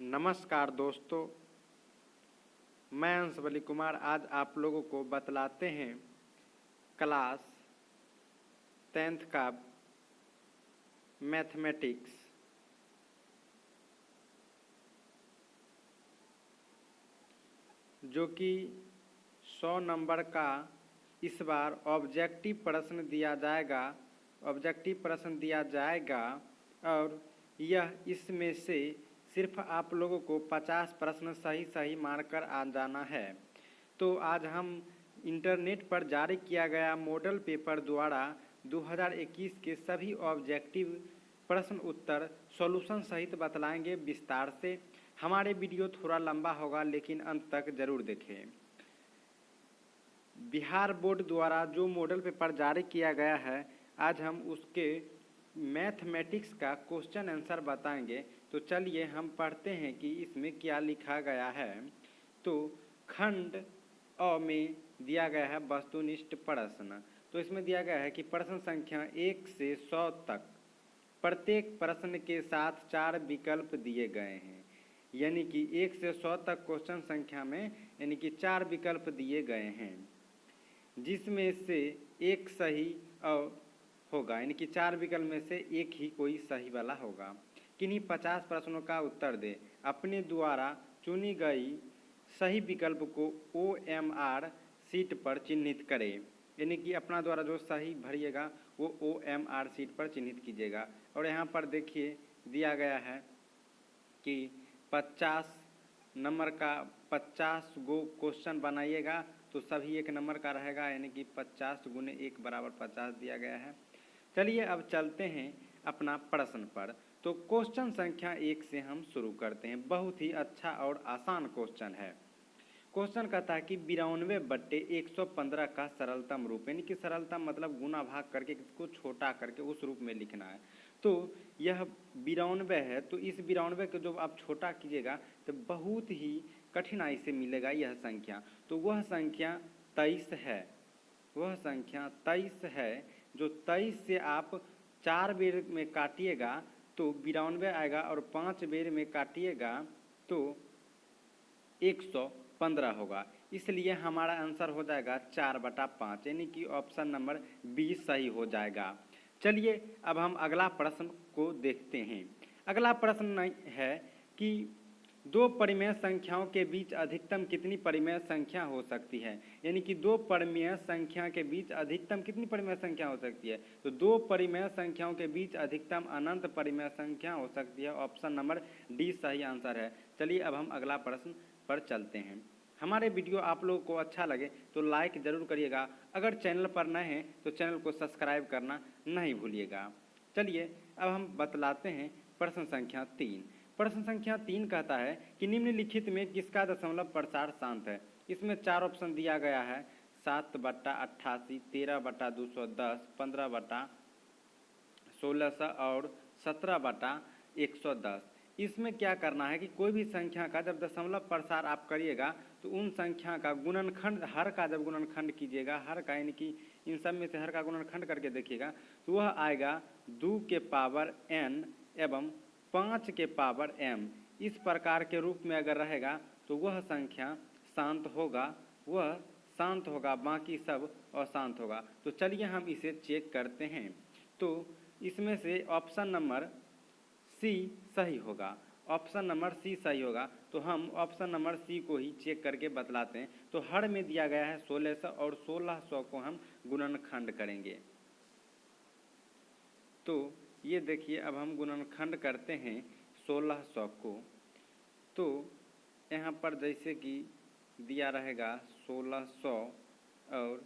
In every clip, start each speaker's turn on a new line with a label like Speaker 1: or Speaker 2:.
Speaker 1: नमस्कार दोस्तों, मैं अंशवली कुमार आज आप लोगों को बतलाते हैं क्लास 10th का मैथमेटिक्स। जो कि 100 नंबर का इस बार ऑब्जेक्टिव प्रश्न दिया जाएगा और यह इसमें से सिर्फ आप लोगों को 50 प्रश्न सही मारकर आ जाना है। तो आज हम इंटरनेट पर जारी किया गया मॉडल पेपर द्वारा 2021 के सभी ऑब्जेक्टिव प्रश्न उत्तर सॉल्यूशन सहित बतलाएंगे विस्तार से। हमारे वीडियो थोड़ा लंबा होगा लेकिन अंत तक जरूर देखें। बिहार बोर्ड द्वारा जो मॉडल पेपर जारी किया गया है, आज हम उसके मैथमेटिक्स का क्वेश्चन आंसर बताएंगे। तो चलिए हम पढ़ते हैं कि इसमें क्या लिखा गया है। तो खंड अ में दिया गया है वस्तुनिष्ठ प्रश्न। तो इसमें दिया गया है कि प्रश्न संख्या 1 से 100 तक प्रत्येक प्रश्न के साथ 4 विकल्प दिए गए हैं। यानी कि 1 से 100 तक क्वेश्चन संख्या में यानी कि 4 विकल्प दिए गए हैं, जिसमें से एक सही होगा। यानी कि 4 विकल्प में से एक ही कोई सही वाला होगा। किन्हीं 50 प्रश्नों का उत्तर दे। अपने द्वारा चुनी गई सही विकल्प को OMR शीट पर चिन्हित करें। यानी कि अपना द्वारा जो सही भरिएगा वो OMR शीट पर चिन्हित कीजिएगा। और यहाँ पर देखिए दिया गया है कि 50 नंबर का 50 गो क्वेश्चन बनाइएगा तो सभी 1 नंबर का रहेगा। यानी कि 50 गुने 1 बराबर 50 दिया गया है। चलिए अब चलते हैं अपना प्रश्न पर। तो क्वेश्चन संख्या 1 से हम शुरू करते हैं। बहुत ही अच्छा और आसान क्वेश्चन है। क्वेश्चन कहता है कि 92/115 का सरलतम रूप, यानी कि सरलतम मतलब गुना भाग करके इसको छोटा करके उस रूप में लिखना है। तो यह 92 है, तो इस 92 को जब आप छोटा कीजिएगा तो बहुत ही कठिनाई से मिलेगा यह संख्या। तो वह संख्या 23 है। वह संख्या 23 है। जो 23 से आप 4 बेर में काटिएगा तो 92 आएगा और 5 बेर में काटिएगा तो 115 होगा। इसलिए हमारा आंसर हो जाएगा 4/5, यानी कि ऑप्शन नंबर बी सही हो जाएगा। चलिए अब हम अगला प्रश्न को देखते हैं। अगला प्रश्न है कि 2 परिमेय संख्याओं के बीच अधिकतम कितनी परिमेय संख्या हो सकती है। यानी कि 2 परिमेय संख्या के बीच अधिकतम कितनी परिमेय संख्या हो सकती है। तो 2 परिमेय संख्याओं के बीच अधिकतम अनंत परिमेय संख्या हो सकती है। ऑप्शन नंबर डी सही आंसर है। चलिए अब हम अगला प्रश्न पर चलते हैं। हमारे वीडियो आप लोगों को अच्छा लगे तो लाइक ज़रूर करिएगा। अगर चैनल पर नए हैं तो चैनल को सब्सक्राइब करना नहीं भूलिएगा। चलिए अब हम बतलाते हैं प्रश्न संख्या 3। प्रश्न संख्या 3 कहता है कि निम्नलिखित में किसका दशमलव प्रसार शांत है। इसमें 4 ऑप्शन दिया गया है, 7/88, 13/210, 15/1600 और 17/110। इसमें क्या करना है कि कोई भी संख्या का जब दशमलव प्रसार आप करिएगा तो उन संख्या का गुणनखंड, हर का जब गुणनखंड कीजिएगा, हर का यानी कि इन सब में से हर का गुणनखंड करके देखिएगा तो वह आएगा 2 के पावर n एवं 5 के पावर m। इस प्रकार के रूप में अगर रहेगा तो वह संख्या शांत होगा, बाकी सब अशांत होगा। तो चलिए हम इसे चेक करते हैं। तो इसमें से ऑप्शन नंबर सी सही होगा। ऑप्शन नंबर सी सही होगा। तो हम ऑप्शन नंबर सी को ही चेक करके बतलाते हैं। तो हर में दिया गया है 1600 और 1600 को हम गुणनखंड करेंगे। तो ये देखिए अब हम गुणनखंड करते हैं 1600 को। तो यहाँ पर जैसे कि दिया रहेगा 1600 और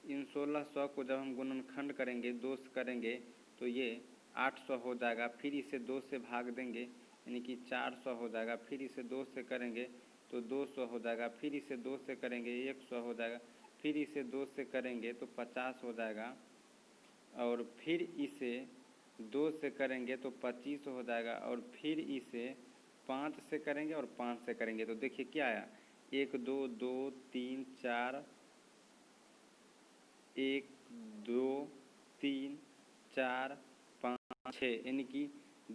Speaker 1: इन 1600 को जब हम गुणनखंड करेंगे, 2 से करेंगे तो ये 800 हो जाएगा। फिर इसे 2 से भाग देंगे यानी कि 400 हो जाएगा। फिर इसे 2 से करेंगे तो 200 हो जाएगा। फिर इसे 2 से करेंगे 100 हो जाएगा। फिर इसे 2 से करेंगे तो 50 हो जाएगा। और फिर इसे 2 से करेंगे तो 25 हो जाएगा। और फिर इसे 5 से करेंगे और 5 से करेंगे तो देखिए क्या आया, 1 2 2 3 4, 1 2 3 4 5 6, यानी कि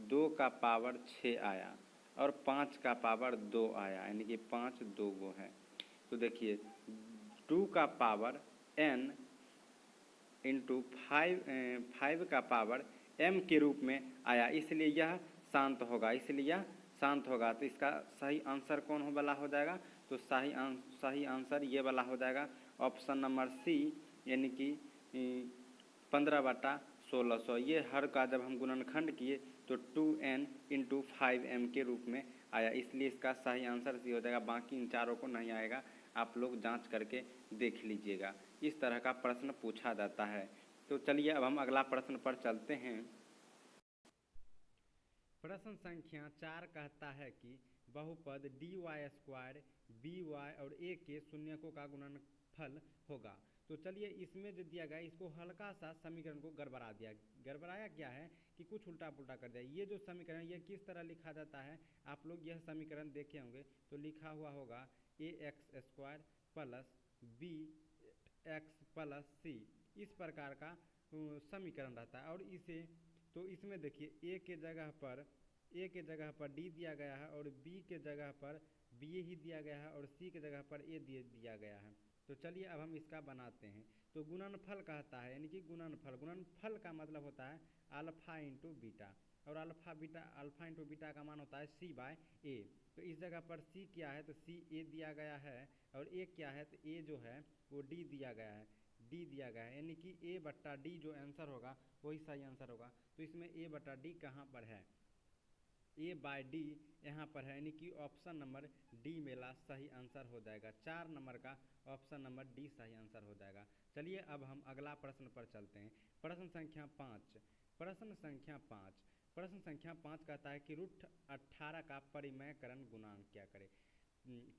Speaker 1: 2 का पावर 6 आया। और 5 का पावर 2 आया, यानी कि 5 2 गो है। तो देखिए 2 का पावर n इंटू 5 का पावर m के रूप में आया, इसलिए यह शांत होगा, तो इसका सही आंसर कौन वाला हो जाएगा? तो सही आंसर ये वाला हो जाएगा, ऑप्शन नंबर सी, यानी कि 15/1600। ये हर का जब हम गुणनखंड किए तो 2n इंटू 5m के रूप में आया, इसलिए इसका सही आंसर सी हो जाएगा। बाकी इन चारों को नहीं आएगा, आप लोग जांच करके देख लीजिएगा। इस तरह का प्रश्न पूछा जाता है। तो चलिए अब हम अगला प्रश्न पर चलते हैं। प्रश्न संख्या 4 कहता है कि बहुपद dy² by और a के शून्यकों का गुणनफल होगा। तो चलिए इसमें जो दिया गया इसको हल्का सा समीकरण को गड़बड़ाया क्या है कि कुछ उल्टा पुल्टा कर दिया। ये जो समीकरण ये किस तरह लिखा जाता है, आप लोग यह समीकरण देखे होंगे तो लिखा हुआ होगा ax² plus bx plus c, इस प्रकार का समीकरण रहता है। और इसे तो इसमें देखिए a के जगह पर d दिया गया है और b के जगह पर b ही दिया गया है और c के जगह पर a दिया गया है। तो चलिए अब हम इसका बनाते हैं। तो गुणनफल कहता है, यानी कि गुणनफल का मतलब होता है अल्फा इंटू बीटा, और अल्फा इंटू बीटा का मान होता है c/a। तो इस जगह पर c क्या है तो c a दिया गया है, और a क्या है तो a जो है वो d दिया गया है, यानी कि a/d जो आंसर होगा वही सही आंसर होगा। तो इसमें a/d कहाँ पर है? a/d यहाँ पर है, यानी कि ऑप्शन नंबर डी मेरा सही आंसर हो जाएगा। 4 नंबर का ऑप्शन नंबर डी सही आंसर हो जाएगा। चलिए अब हम अगला प्रश्न पर चलते हैं। प्रश्न संख्या 5 कहता है कि √18 का परिमेयकरण गुणांक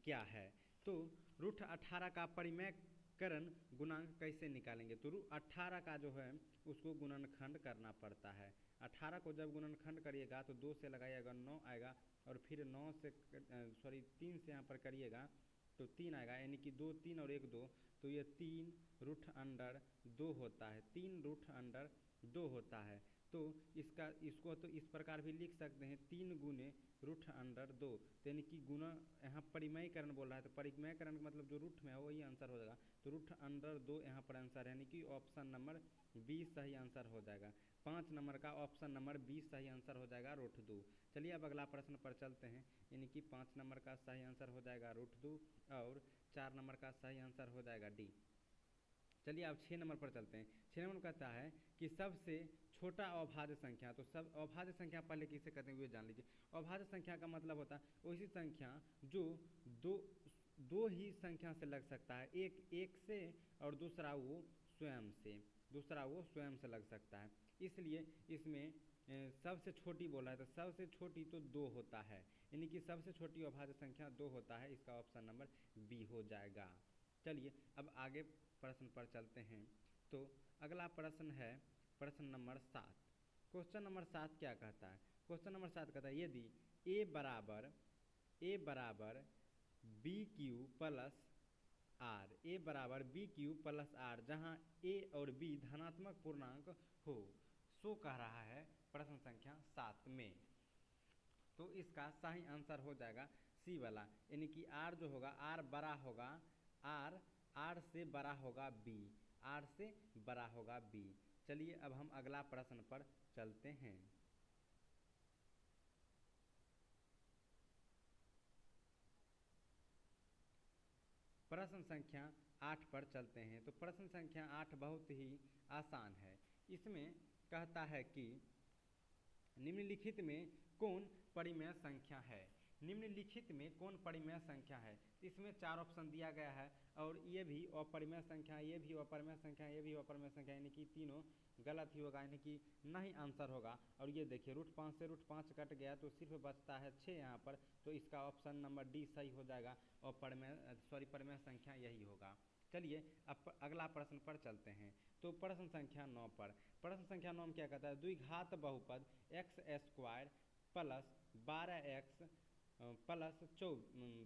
Speaker 1: क्या है? तो √18 का परिमेयकरण गुणांक कैसे निकालेंगे? तो √18 का जो है उसको गुणनखंड करना पड़ता है। 18 को जब गुणनखंड करिएगा तो 2 से लगाइएगा 9 आएगा, और फिर 3 से यहाँ पर करिएगा तो 3 आएगा, यानी कि 2 3 और 1 2, तो ये 3√2 होता है, 3√2 होता है। तो इसको तो इस प्रकार भी लिख सकते हैं 3 गुने √2, यानी कि गुना यहाँ परिमेयकरण बोल रहा है, तो परिमेयकरण का मतलब जो रूट में है वही आंसर हो जाएगा। तो √2 यहाँ पर आंसर है, यानी कि ऑप्शन नंबर बी सही आंसर हो जाएगा। 5 नंबर का ऑप्शन नंबर बी सही आंसर हो जाएगा √2। चलिए अब अगला प्रश्न पर चलते हैं, यानी कि 5 नंबर का सही आंसर हो जाएगा √2 और 4 नंबर का सही आंसर हो जाएगा डी। चलिए अब 6 नंबर पर चलते हैं। 6 नंबर कहता है कि सबसे छोटा अभाज्य संख्या। तो सब अभाज्य संख्या पहले किसे कहते हैं वो जान लीजिए। अभाज्य संख्या का मतलब होता है वैसी संख्या जो दो ही संख्या से लग सकता है, एक से और दूसरा वो स्वयं से लग सकता है। इसलिए इसमें सबसे छोटी बोला है, तो सबसे छोटी तो 2 होता है, यानी कि सबसे छोटी अभाज्य संख्या 2 होता है। इसका ऑप्शन नंबर बी हो जाएगा। चलिए अब आगे प्रश्न पर चलते हैं। तो अगला प्रश्न है प्रश्न नंबर 7। क्वेश्चन नंबर 7 क्या कहता है? क्वेश्चन नंबर 7 कहता है यदि a बराबर बी क्यू प्लस आर, जहाँ a और b धनात्मक पूर्णांक हो, सो कह रहा है प्रश्न संख्या 7 में। तो इसका सही आंसर हो जाएगा सी वाला, यानी कि r जो होगा r बड़ा होगा r से बड़ा होगा b। चलिए अब हम अगला प्रश्न पर चलते हैं। प्रश्न संख्या 8 पर चलते हैं। तो प्रश्न संख्या 8 बहुत ही आसान है। इसमें कहता है कि निम्नलिखित में कौन परिमेय संख्या है? निम्नलिखित में कौन परिमेय संख्या है? इसमें 4 ऑप्शन दिया गया है, और ये भी अपरिमेय संख्या, ये भी अपरिमेय संख्या, ये भी अपरिमेय संख्या, यानी कि तीनों गलत ही होगा, यानी कि नहीं आंसर होगा। और ये देखिए √5 से √5 कट गया तो सिर्फ बचता है 6 यहाँ पर, तो इसका ऑप्शन नंबर डी सही हो जाएगा, और परिमेय संख्या यही होगा। चलिए अब अगला प्रश्न पर चलते हैं। तो प्रश्न संख्या 9 पर, प्रश्न संख्या 9 में क्या कहता है? द्विघात बहुपद x² प्लस 12x प्लस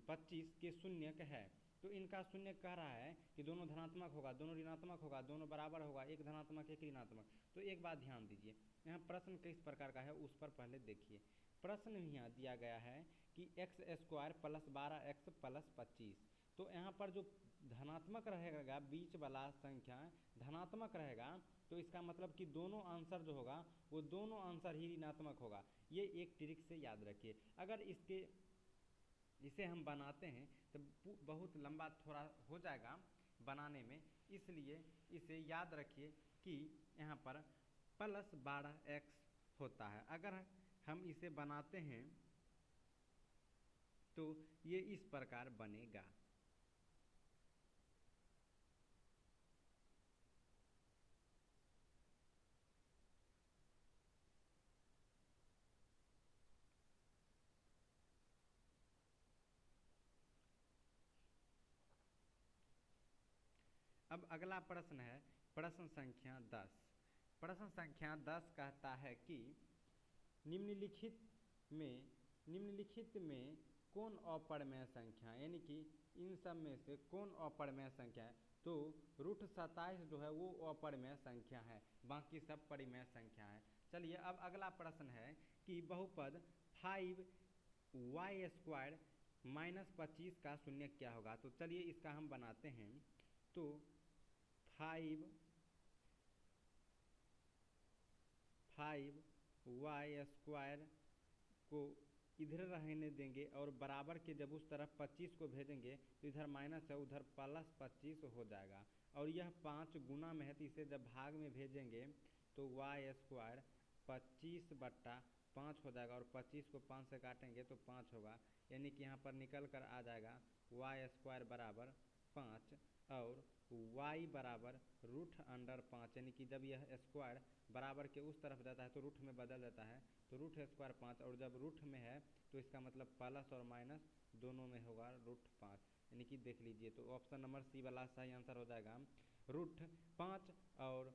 Speaker 1: 25 के शून्यक है। तो इनका शून्यक कह रहा है कि दोनों धनात्मक होगा, दोनों ऋणात्मक होगा, दोनों बराबर होगा, एक धनात्मक एक ऋणात्मक। तो एक बात ध्यान दीजिए, यहाँ प्रश्न किस प्रकार का है उस पर पहले देखिए। प्रश्न यहाँ दिया गया है कि x square plus 12x plus 25। तो यहाँ पर जो धनात्मक रहेगा बीच वाला संख्या धनात्मक रहेगा, तो इसका मतलब कि दोनों आंसर जो होगा वो दोनों आंसर ही ऋणात्मक होगा। ये एक ट्रिक से याद रखिए। अगर इसे हम बनाते हैं तो बहुत लंबा थोड़ा हो जाएगा बनाने में, इसलिए इसे याद रखिए कि यहाँ पर प्लस 12x होता है। अगर हम इसे बनाते हैं तो ये इस प्रकार बनेगा। अब अगला प्रश्न है प्रश्न संख्या 10। प्रश्न संख्या 10 कहता है कि निम्नलिखित में कौन अपरिमेय संख्या, यानी कि इन सब में से कौन अपरिमेय संख्या है। तो रूट 27 जो है वो अपरिमेय संख्या है, बाकी सब परिमेय संख्या है। चलिए अब अगला प्रश्न है कि बहुपद 5y² माइनस 25 का शून्य क्या होगा। तो चलिए इसका हम बनाते हैं। तो 5y² को इधर रहने देंगे और बराबर के जब उस तरफ 25 को भेजेंगे तो इधर माइनस है, उधर प्लस 25 हो जाएगा। और यह 5 गुना में है, तो इसे जब भाग में भेजेंगे तो y² 25/5 हो जाएगा, और 25 को 5 से काटेंगे तो 5 होगा, यानी कि यहाँ पर निकल कर आ जाएगा y² बराबर 5 और y बराबर √5, यानी कि जब यह स्क्वायर बराबर के उस तरफ जाता है तो रूट में बदल जाता है, तो √² 5, और जब रूट में है तो इसका मतलब प्लस और माइनस दोनों में होगा √5, यानी कि देख लीजिए। तो ऑप्शन नंबर सी वाला सही आंसर हो जाएगा √5 और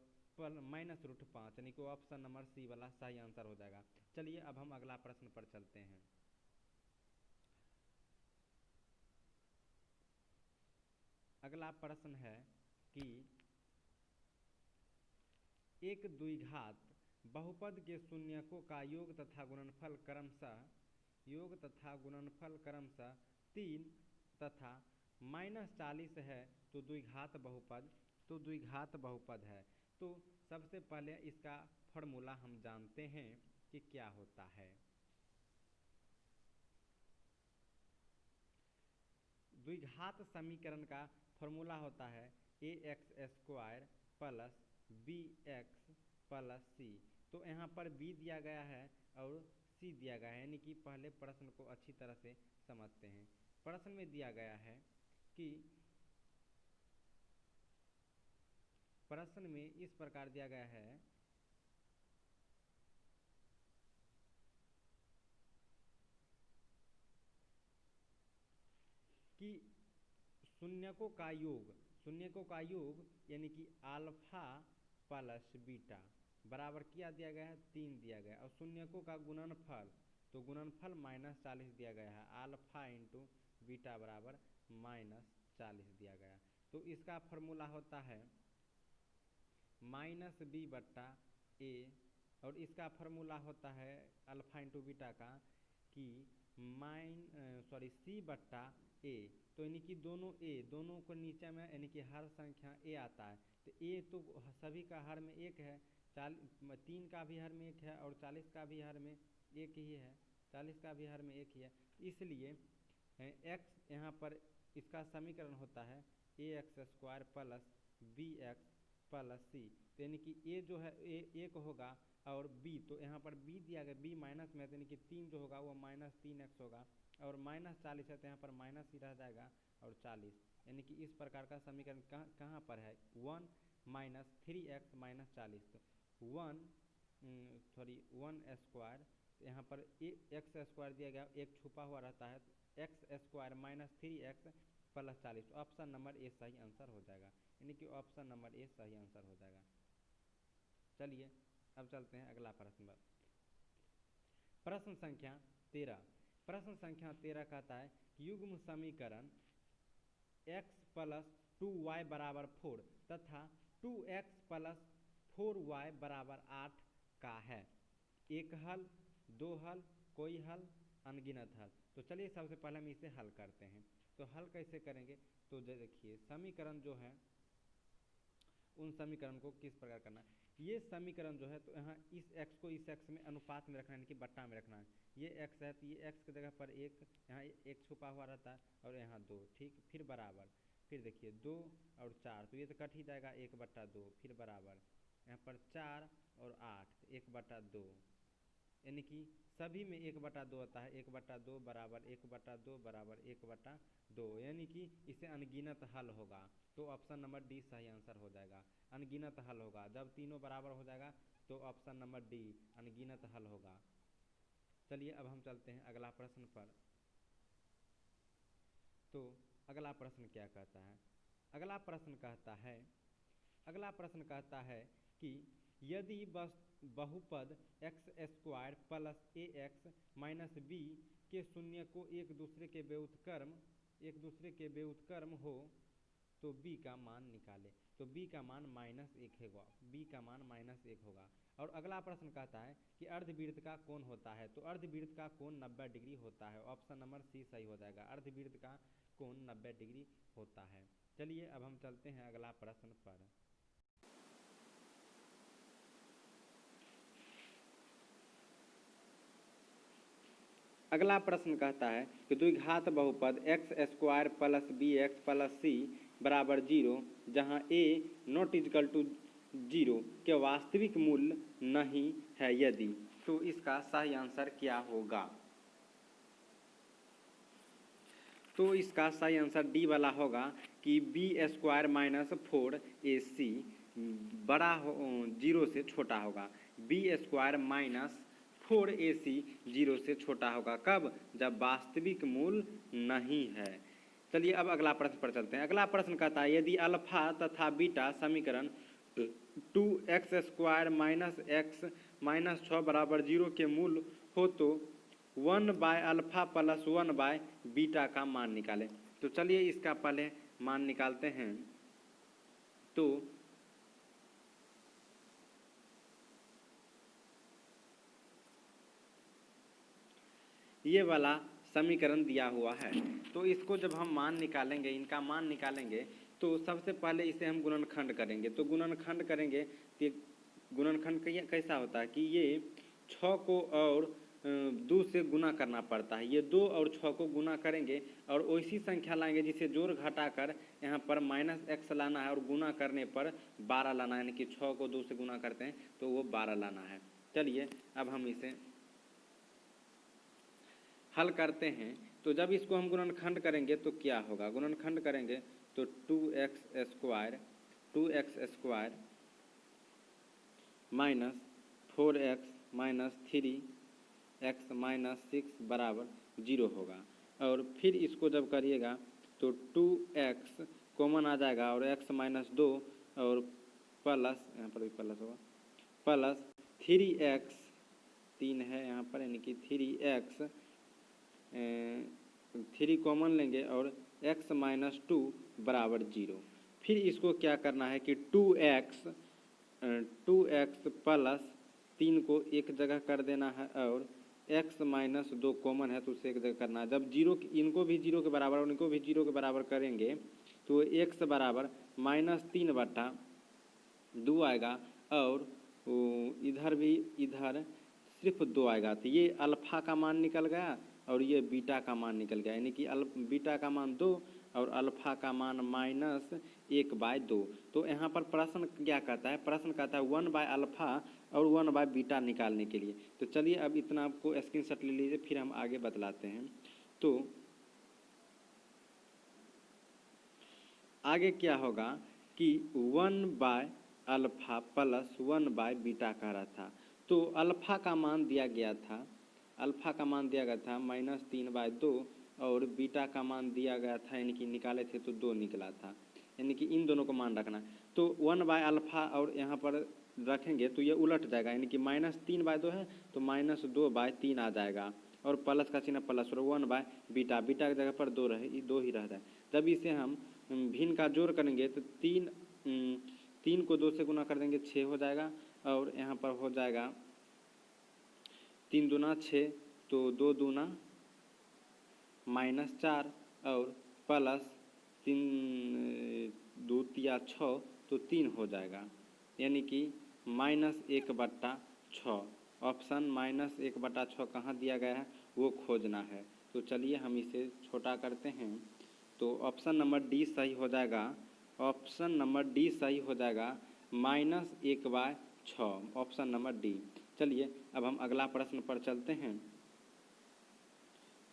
Speaker 1: माइनस √5, यानी कि ऑप्शन नंबर सी वाला सही आंसर हो जाएगा। चलिए अब हम अगला प्रश्न पर चलते हैं। अगला प्रश्न है कि एक द्विघात बहुपद के शून्यकों का योग तथा गुणनफल क्रमशः 3 तथा -40 है, तो द्विघात बहुपद है। तो सबसे पहले इसका फॉर्मूला हम जानते हैं कि क्या होता है। द्विघात समीकरण का फॉर्मूला होता है ax² plus bx plus c। तो यहाँ पर b दिया गया है और c दिया गया है, यानी कि पहले प्रश्न को अच्छी तरह से समझते हैं। प्रश्न में दिया गया है कि प्रश्न में इस प्रकार दिया गया है कि शून्यकों का योग यानी कि अल्फा प्लस बीटा बराबर क्या दिया गया है 3 दिया गया है, और शून्यकों का गुणनफल, तो गुणनफल -40 दिया गया है, अल्फा इंटू बीटा बराबर -40 दिया गया। तो इसका फॉर्मूला होता है -b/a, और इसका फॉर्मूला होता है अल्फा इंटू बीटा का कि c/a। तो यानी कि दोनों को नीचे में यानी कि हर संख्या a आता है, तो a तो सभी का हर में 1 है, 3 का भी हर में 1 है और 40 का भी हर में 1 ही है, 40 का भी हर में 1 ही है। इसलिए x यहाँ पर इसका समीकरण होता है ax² plus bx plus c। तो यानी कि a जो है a 1 होगा और b, तो यहाँ पर b दिया गया, b माइनस में, यानी कि 3 जो होगा वो -3x होगा, और -40 है तो यहाँ पर माइनस ही रह जाएगा और 40, यानी कि इस प्रकार का समीकरण कहाँ पर है 1 - 3x - 40। तो 1² यहाँ पर x² दिया गया, एक छुपा हुआ रहता है, x² - 3x plus 40। Option number ए सही आंसर हो जाएगा, यानी कि ऑप्शन नंबर ए सही आंसर हो जाएगा। चलिए अब चलते हैं अगला प्रश्न पर। प्रश्न संख्या 13। प्रश्न संख्या 13 कहता है कि युग्म समीकरण x प्लस 2y बराबर 4 तथा 2x प्लस 4y बराबर 8 का है। एक हल, दो हल, कोई हल अनगिनत हल। तो चलिए सबसे पहले हम इसे हल करते हैं। तो हल कैसे करेंगे, तो देखिए समीकरण जो है उन समीकरण को किस प्रकार करना है। ये समीकरण जो है तो यहाँ इस x को इस x में अनुपात में रखना है, यानी कि बट्टा में रखना है। ये x है तो ये x की जगह पर एक, यहाँ एक छुपा हुआ रहता है और यहाँ 2, ठीक, फिर बराबर, फिर देखिए 2 और 4 तो ये तो कट ही जाएगा, 1/2, फिर बराबर यहाँ पर 4 और 8 1/2, यानी कि सभी में 1/2 होता है, 1/2 बराबर 1/2 बराबर 1/2, यानी कि इसे अनगिनत हल होगा। तो ऑप्शन नंबर डी सही आंसर हो जाएगा, अनगिनत हल होगा। जब तीनों बराबर हो जाएगा तो ऑप्शन नंबर डी अनगिनत हल होगा। चलिए अब हम चलते हैं अगला प्रश्न पर। तो अगला प्रश्न क्या कहता है, अगला प्रश्न कहता है कि यदि बहुपद x² plus ax minus b के शून्य को एक दूसरे के व्युत्क्रम हो तो b का मान निकाले। तो b का मान -1 होगा। और अगला प्रश्न कहता है कि अर्धवृत्त का कोण होता है। तो अर्धवृत्त का कोण 90 डिग्री होता है। ऑप्शन नंबर सी सही हो जाएगा, अर्धवृत्त का कोण 90 डिग्री होता है। चलिए अब हम चलते हैं अगला प्रश्न पर। अगला प्रश्न कहता है कि द्विघात बहुपद x² plus bx plus c बराबर 0 जहाँ a नॉट इजकल टू 0 के वास्तविक मूल्य नहीं है यदि, तो इसका सही आंसर क्या होगा। तो इसका सही आंसर डी वाला होगा कि b² माइनस 4ac बड़ा 0 से छोटा होगा। b² माइनस 4ac 0 से छोटा होगा, कब, जब वास्तविक मूल नहीं है। चलिए अब अगला प्रश्न पर चलते हैं। अगला प्रश्न कहता है यदि अल्फा तथा बीटा समीकरण 2x² माइनस x माइनस 6 बराबर 0 के मूल हो तो 1/अल्फा प्लस 1/बीटा का मान निकालें। तो चलिए इसका पहले मान निकालते हैं। तो ये वाला समीकरण दिया हुआ है, तो इसको जब हम मान निकालेंगे, इनका मान निकालेंगे, तो सबसे पहले इसे हम गुणनखंड करेंगे। तो गुणनखंड करेंगे तो गुणनखंड कैसा होता है कि ये 6 को और 2 से गुना करना पड़ता है। ये 2 और 6 को गुना करेंगे और वैसी संख्या लाएंगे जिसे जोड़ घटाकर यहाँ पर -x लाना है और गुना करने पर 12 लाना है, यानी कि 6 को 2 से गुना करते हैं तो वो 12 लाना है। चलिए अब हम इसे हल करते हैं। तो जब इसको हम गुणनखंड करेंगे तो क्या होगा, गुणनखंड करेंगे तो 2x² minus 4x minus 3x minus 6 बराबर 0 होगा। और फिर इसको जब करिएगा तो 2x कॉमन आ जाएगा और x माइनस 2 और प्लस, यहाँ पर भी प्लस होगा, प्लस 3x 3 है यहाँ पर, यानी कि 3x 3 कॉमन लेंगे और x माइनस 2 बराबर 0। फिर इसको क्या करना है कि 2x प्लस 3 को एक जगह कर देना है और x माइनस 2 कॉमन है तो उसे एक जगह करना है। जब 0 इनको भी 0 के बराबर और इनको भी 0 के बराबर करेंगे तो x बराबर -3/2 आएगा और इधर भी इधर सिर्फ 2 आएगा। तो ये अल्फा का मान निकल गया और ये बीटा का मान निकल गया, यानी कि बीटा का मान 2 और अल्फा का मान -1/2। तो यहाँ पर प्रश्न क्या कहता है, प्रश्न कहता है 1/अल्फा और 1/बीटा निकालने के लिए। तो चलिए अब इतना आपको स्क्रीनशॉट ले लीजिए, फिर हम आगे बतलाते हैं। तो आगे क्या होगा कि 1/अल्फा प्लस 1/बीटा कह रहा था। तो अल्फा का मान दिया गया था, अल्फा का मान दिया गया था -3/2 और बीटा का मान दिया गया था, यानी कि निकाले थे तो 2 निकला था, यानी कि इन दोनों को मान रखना। तो 1/अल्फा और यहाँ पर रखेंगे तो ये उलट जाएगा, यानी कि -3/2 है तो -2/3 आ जाएगा और प्लस का चिन्ह प्लस और 1/बीटा, बीटा की जगह पर 2 ही रह जाए। जब इसे हम भिन्न का जोड़ करेंगे तो 3 को 2 से गुना कर देंगे 6 हो जाएगा और यहाँ पर हो जाएगा 3 दूना 6 तो 2 दूना -4 और प्लस 3 2 या 6 तो 3 हो जाएगा, यानी कि -1/6। ऑप्शन -1/6 कहाँ दिया गया है वो खोजना है। तो चलिए हम इसे छोटा करते हैं। तो ऑप्शन नंबर डी सही हो जाएगा। ऑप्शन नंबर डी सही हो जाएगा, -1/6, ऑप्शन नंबर डी। चलिए अब हम अगला प्रश्न पर चलते हैं।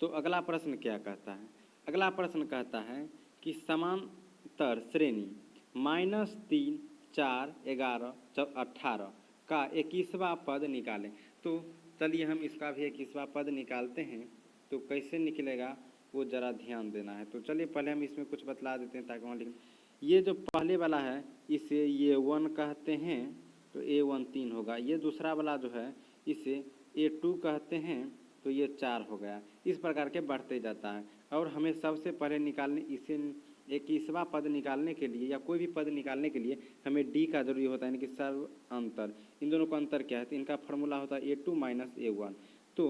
Speaker 1: तो अगला प्रश्न क्या कहता है? अगला प्रश्न कहता है कि समांतर श्रेणी -3, 4, 11, 18 का 21वां पद निकालें। तो चलिए हम इसका भी 21वां पद निकालते हैं। तो कैसे निकलेगा वो ज़रा ध्यान देना है। तो चलिए पहले हम इसमें कुछ बतला देते हैं ताकि वहाँ लिख। ये जो पहले वाला है इसे A1 कहते हैं, तो A1 3 होगा। ये दूसरा वाला जो है इसे A2 कहते हैं, तो ये 4 हो गया। इस प्रकार के बढ़ते जाता है। और हमें सबसे पहले निकालने इसे 21वां पद निकालने के लिए या कोई भी पद निकालने के लिए हमें डी का जरूरी होता है, यानी कि सर्व अंतर। इन दोनों का अंतर क्या है? तो इनका फॉर्मूला होता है A2 - A1। तो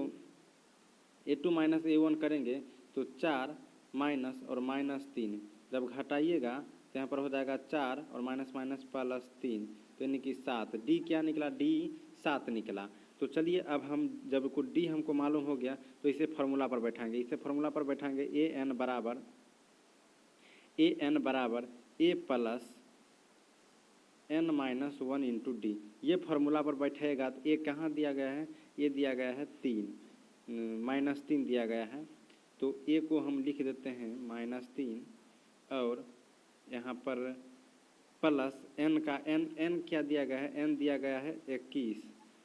Speaker 1: A2 - A1 करेंगे तो 4 माइनस और -3 जब घटाइएगा तो यहाँ पर हो जाएगा 4 और माइनस माइनस प्लस 3, तो यानी कि 7। डी क्या निकला? डी 7 निकला। तो चलिए अब हम जब को डी हमको मालूम हो गया तो इसे फार्मूला पर बैठाएंगे। इसे फार्मूला पर बैठाएंगे ए एन बराबर ए प्लस n-1 इंटू डी। ये फार्मूला पर बैठेगा तो ए कहाँ दिया गया है? ये दिया गया है 3, -3 दिया गया है। तो ए को हम लिख देते हैं -3 और यहाँ पर प्लस एन का एन क्या दिया गया है? एन दिया गया है 21,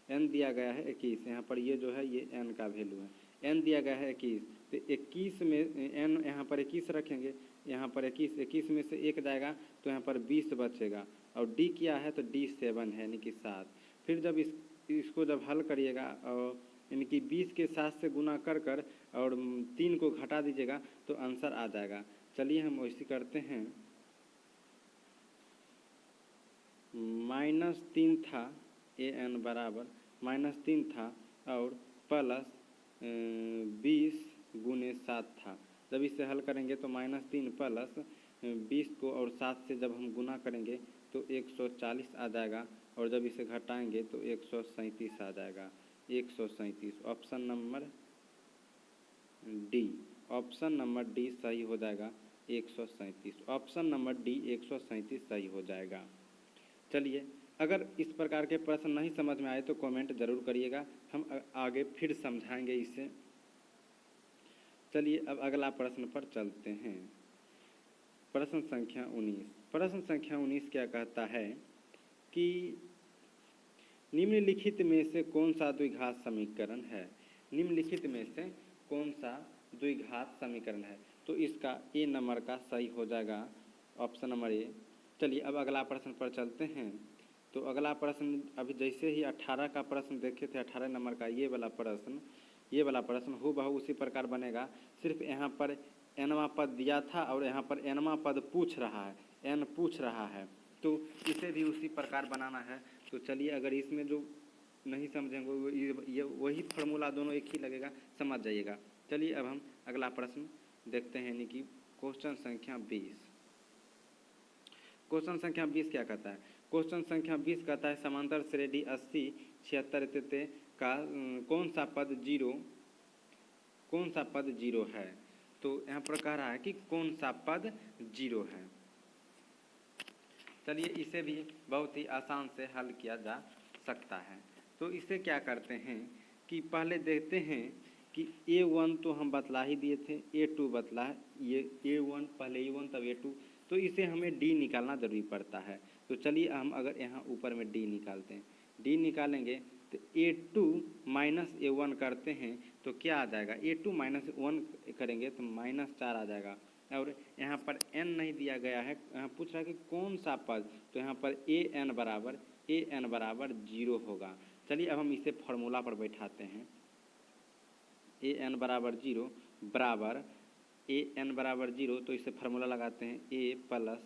Speaker 1: एन दिया गया है 21। यहाँ पर ये जो है ये एन का वैल्यू है, एन दिया गया है 21। तो 21 में एन यहाँ पर 21 रखेंगे, यहाँ पर 21 में से 1 जाएगा तो यहाँ पर 20 बचेगा। और डी क्या है? तो डी 7 है, यानी कि 7। फिर जब इसको जब हल करिएगा और यानी कि 20 के 7 से गुना कर और 3 को घटा दीजिएगा तो आंसर आ जाएगा। चलिए हम वैसे करते हैं। -3 था, ए एन बराबर -3 था और प्लस 20 गुने 7 था। जब इसे हल करेंगे तो -3 प्लस 20 को और 7 से जब हम गुना करेंगे तो 140 आ जाएगा। और जब इसे घटाएंगे तो 137 आ जाएगा, 137। Option number D, option number D सही हो जाएगा, 137। ऑप्शन नंबर डी 137 सही हो जाएगा। चलिए अगर इस प्रकार के प्रश्न नहीं समझ में आए तो कमेंट ज़रूर करिएगा, हम आगे फिर समझाएंगे इसे। चलिए अब अगला प्रश्न पर चलते हैं। प्रश्न संख्या 19। प्रश्न संख्या 19 क्या कहता है कि निम्नलिखित में से कौन सा द्विघात समीकरण है? निम्नलिखित में से कौन सा द्विघात समीकरण है? तो इसका ए नंबर का सही हो जाएगा, ऑप्शन नंबर ए। चलिए अब अगला प्रश्न पर चलते हैं। तो अगला प्रश्न अभी जैसे ही 18 का प्रश्न देखे थे, 18 नंबर का ये वाला प्रश्न हूबहू उसी प्रकार बनेगा। सिर्फ यहाँ पर एनवां पद दिया था और यहाँ पर एनवां पद पूछ रहा है, एन पूछ रहा है, तो इसे भी उसी प्रकार बनाना है। तो चलिए अगर इसमें जो नहीं समझेंगे ये वही फार्मूला दोनों एक ही लगेगा, समझ जाइएगा। चलिए अब हम अगला प्रश्न देखते हैं, यानी कि क्वेश्चन संख्या 20। क्वेश्चन संख्या 20 क्या कहता है? क्वेश्चन संख्या 20 कहता है समांतर श्रेणी 80, 76 का कौन सा पद जीरो है? तो यहाँ पर कह रहा है कि कौन सा पद जीरो है। चलिए इसे भी बहुत ही आसान से हल किया जा सकता है। तो इसे क्या करते हैं कि पहले देखते हैं कि A1 तो हम बतला ही दिए थे, A2 बतला है, ये A1 पहले A1 तब A2, तो इसे हमें D निकालना जरूरी पड़ता है। तो चलिए हम अगर यहाँ ऊपर में D निकालते हैं, D निकालेंगे तो A2 - A1 करते हैं तो क्या आ जाएगा? A2 - 1 करेंगे तो -4 आ जाएगा। और यहाँ पर n नहीं दिया गया है, यहाँ पूछ रहा है कि कौन सा पद, तो यहाँ पर an बराबर 0 होगा। चलिए अब हम इसे फार्मूला पर बैठाते हैं। an बराबर 0 बराबर an बराबर 0, तो इसे फार्मूला लगाते हैं a plus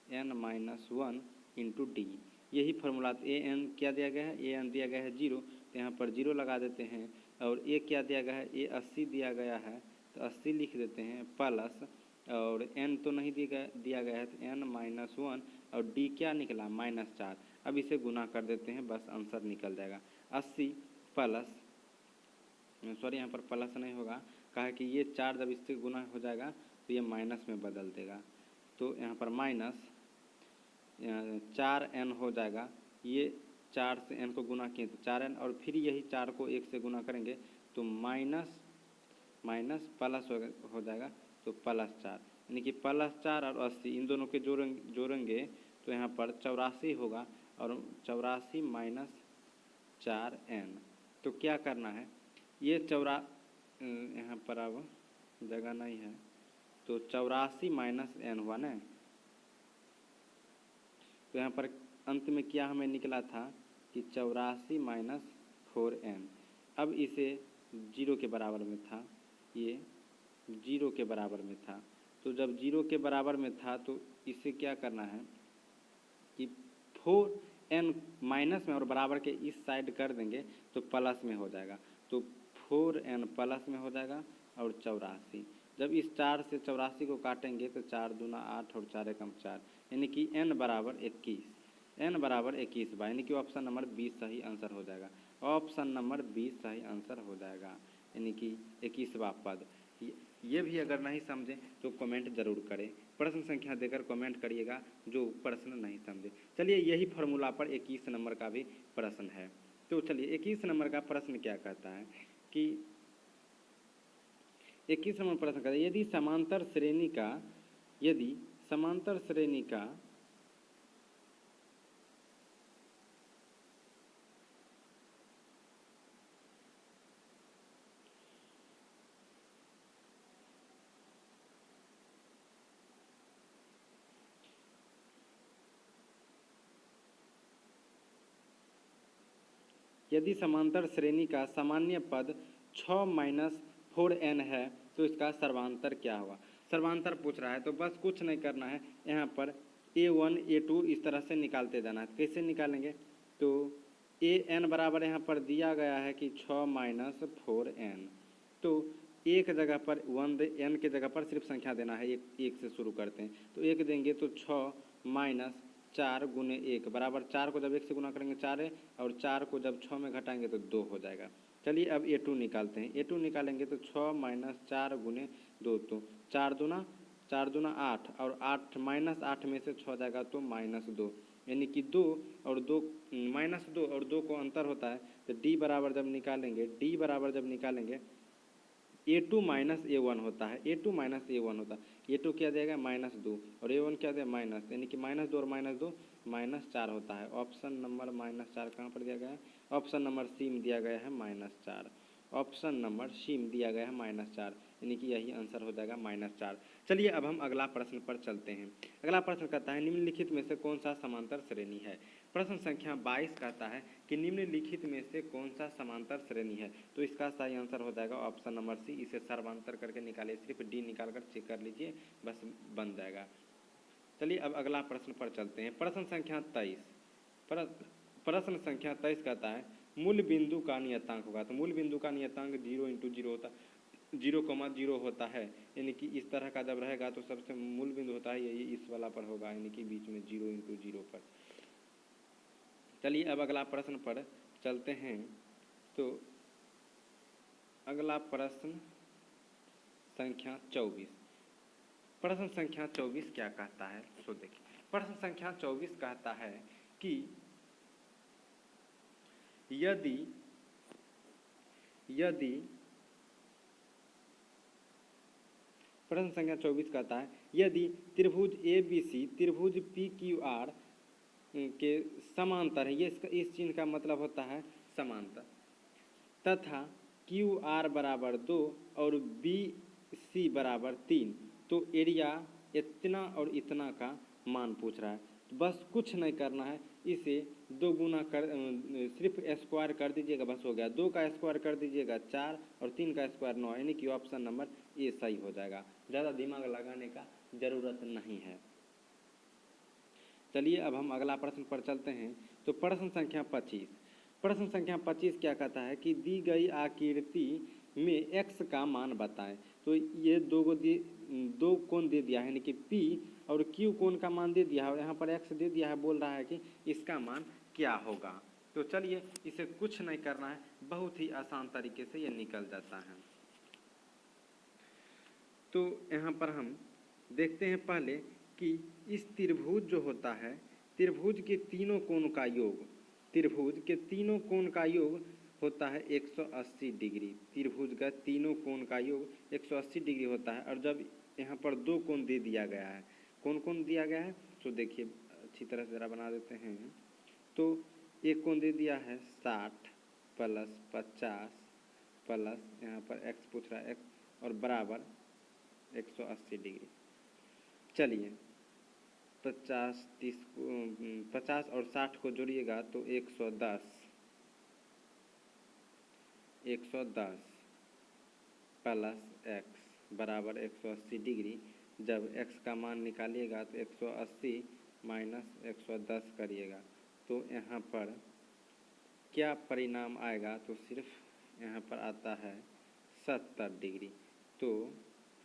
Speaker 1: n-1 into D. यही फार्मूला। an क्या दिया गया है? an दिया गया है 0, तो यहाँ पर 0 लगा देते हैं। और a क्या दिया गया है? a 80 दिया गया है, तो 80 लिख देते हैं प्लस, और n तो नहीं दिया गया है तो n-1, और d क्या निकला -4। अब इसे गुना कर देते हैं, बस आंसर निकल जाएगा 80 प्लस, सॉरी यहाँ पर प्लस नहीं होगा, कहा कि ये 4 जब इससे गुना हो जाएगा तो ये माइनस में बदल देगा, तो यहाँ पर माइनस 4n हो जाएगा। ये 4 से n को गुना किए तो 4n, और फिर यही 4 को 1 से गुना करेंगे तो माइनस प्लस हो जाएगा, तो +4, यानी कि +4 और 80 इन दोनों के जोड़ेंगे तो यहाँ पर 84 होगा, और 84 - 4n। तो क्या करना है, ये यहाँ पर अब जगह नहीं है, तो 84 - n हुआ ना, तो यहाँ पर अंत में क्या हमें निकला था कि 84 - 4n। अब इसे 0 के बराबर में था, ये 0 के बराबर में था, तो जब 0 के बराबर में था तो इसे क्या करना है कि 4n माइनस में और बराबर के इस साइड कर देंगे तो प्लस में हो जाएगा, तो 4n प्लस में हो जाएगा, और 84 जब इस 4 से 84 को काटेंगे तो 4 दूना 8 और 4 एकम 4, यानी कि n बराबर 21 बा, यानी कि ऑप्शन नंबर 20 सही आंसर हो जाएगा। ऑप्शन नंबर 20 सही आंसर हो जाएगा, यानी कि 21वां पद। ये भी अगर नहीं समझे तो कमेंट जरूर करें, प्रश्न संख्या देकर कमेंट करिएगा जो प्रश्न नहीं समझे। चलिए यही फार्मूला पर 21 नंबर का भी प्रश्न है, तो चलिए 21 नंबर का प्रश्न क्या कहता है कि 21 नंबर प्रश्न कहता है यदि समांतर श्रेणी का यदि समांतर श्रेणी का सामान्य पद 6 - 4n है तो इसका सर्वांतर क्या होगा। सर्वांतर पूछ रहा है तो बस कुछ नहीं करना है, यहाँ पर a1 a2 इस तरह से निकालते जाना है। कैसे निकालेंगे, तो an बराबर यहाँ पर दिया गया है कि 6 - 4n, तो एक जगह पर 1 n के जगह पर सिर्फ संख्या देना है, एक से शुरू करते हैं, तो 1 देंगे तो 6 - 4 गुने 1 बराबर 4 को जब 1 से गुना करेंगे 4 है, और 4 को जब 6 में घटाएंगे तो 2 हो जाएगा। चलिए अब a2 निकालते हैं, a2 निकालेंगे तो 6 - 4 गुने 2, तो 4 दूना 8, और 8 में से 6 जाएगा तो -2, यानी कि 2 और 2 -2 और 2 को अंतर होता है, तो d बराबर जब निकालेंगे a2 - a1 होता है, a2 - a1 होता है, a2 क्या देगा -2 और a1 क्या देगा माइनस, यानी कि -2 और -2 -4 होता है। ऑप्शन नंबर -4 कहाँ पर दिया गया है, ऑप्शन नंबर सी में दिया गया है -4, ऑप्शन नंबर सी में दिया गया है -4, यानी कि यही आंसर हो जाएगा -4। चलिए अब हम अगला प्रश्न पर चलते हैं। अगला प्रश्न कहता है निम्नलिखित में से कौन सा समांतर श्रेणी है। प्रश्न संख्या 22 कहता है कि निम्नलिखित में से कौन सा समांतर श्रेणी है, तो इसका सही आंसर हो जाएगा ऑप्शन नंबर सी। इसे सर्वांतर करके निकालिए, सिर्फ डी निकाल कर चेक कर लीजिए, बस बन जाएगा। चलिए अब अगला प्रश्न पर चलते हैं। प्रश्न संख्या 23 कहता है मूल बिंदु का नियतांक होगा, तो मूल बिंदु का नियतांक 0 × 0 होता 0,0 होता है, यानी कि इस तरह का जब रहेगा तो सबसे मूल बिंदु होता है यही इस वाला पर होगा, यानी कि बीच में 0 × 0 पर। चलिए अब अगला प्रश्न पर चलते हैं, तो अगला प्रश्न संख्या 24। प्रश्न संख्या 24 क्या कहता है, सो देखिए प्रश्न संख्या 24 कहता है कि यदि प्रश्न संख्या 24 कहता है यदि त्रिभुज ABC त्रिभुज PQR के समांतर है, ये इस चिन्ह का मतलब होता है समांतर, तथा QR बराबर 2 और BC बराबर 3, तो एरिया इतना और इतना का मान पूछ रहा है। तो बस कुछ नहीं करना है, इसे 2 गुना कर सिर्फ स्क्वायर कर दीजिएगा, बस हो गया। 2 का स्क्वायर कर दीजिएगा 4 और 3 का स्क्वायर 9, यानी कि ऑप्शन नंबर ए सही हो जाएगा। ज़्यादा दिमाग लगाने का ज़रूरत नहीं है। चलिए अब हम अगला प्रश्न पर चलते हैं, तो प्रश्न संख्या 25। प्रश्न संख्या 25 क्या कहता है कि दी गई आकृति में x का मान बताएं, तो ये दो कोण दे दिया है, यानी कि P और Q कोण का मान दे दिया है और यहाँ पर x दे दिया है, बोल रहा है कि इसका मान क्या होगा। तो चलिए इसे कुछ नहीं करना है, बहुत ही आसान तरीके से ये निकल जाता है। तो यहाँ पर हम देखते हैं पहले कि इस त्रिभुज जो होता है, त्रिभुज के तीनों कोण का योग, त्रिभुज के तीनों कोण का योग होता है 180 डिग्री। त्रिभुज का तीनों कोण का योग 180 डिग्री होता है। और जब यहाँ पर दो कोण दे दिया गया है, कौन कौन दिया गया है तो देखिए अच्छी तरह से ज़रा बना देते हैं। तो एक कोण दे दिया है 60 प्लस 50 प्लस यहाँ पर x पूछ रहा है x और बराबर 180 डिग्री। चलिए 50 और 60 को जोड़िएगा तो 110 प्लस x बराबर 180 डिग्री। जब x का मान निकालिएगा तो 180 माइनस 110 करिएगा तो यहाँ पर क्या परिणाम आएगा, तो सिर्फ यहाँ पर आता है 70 डिग्री। तो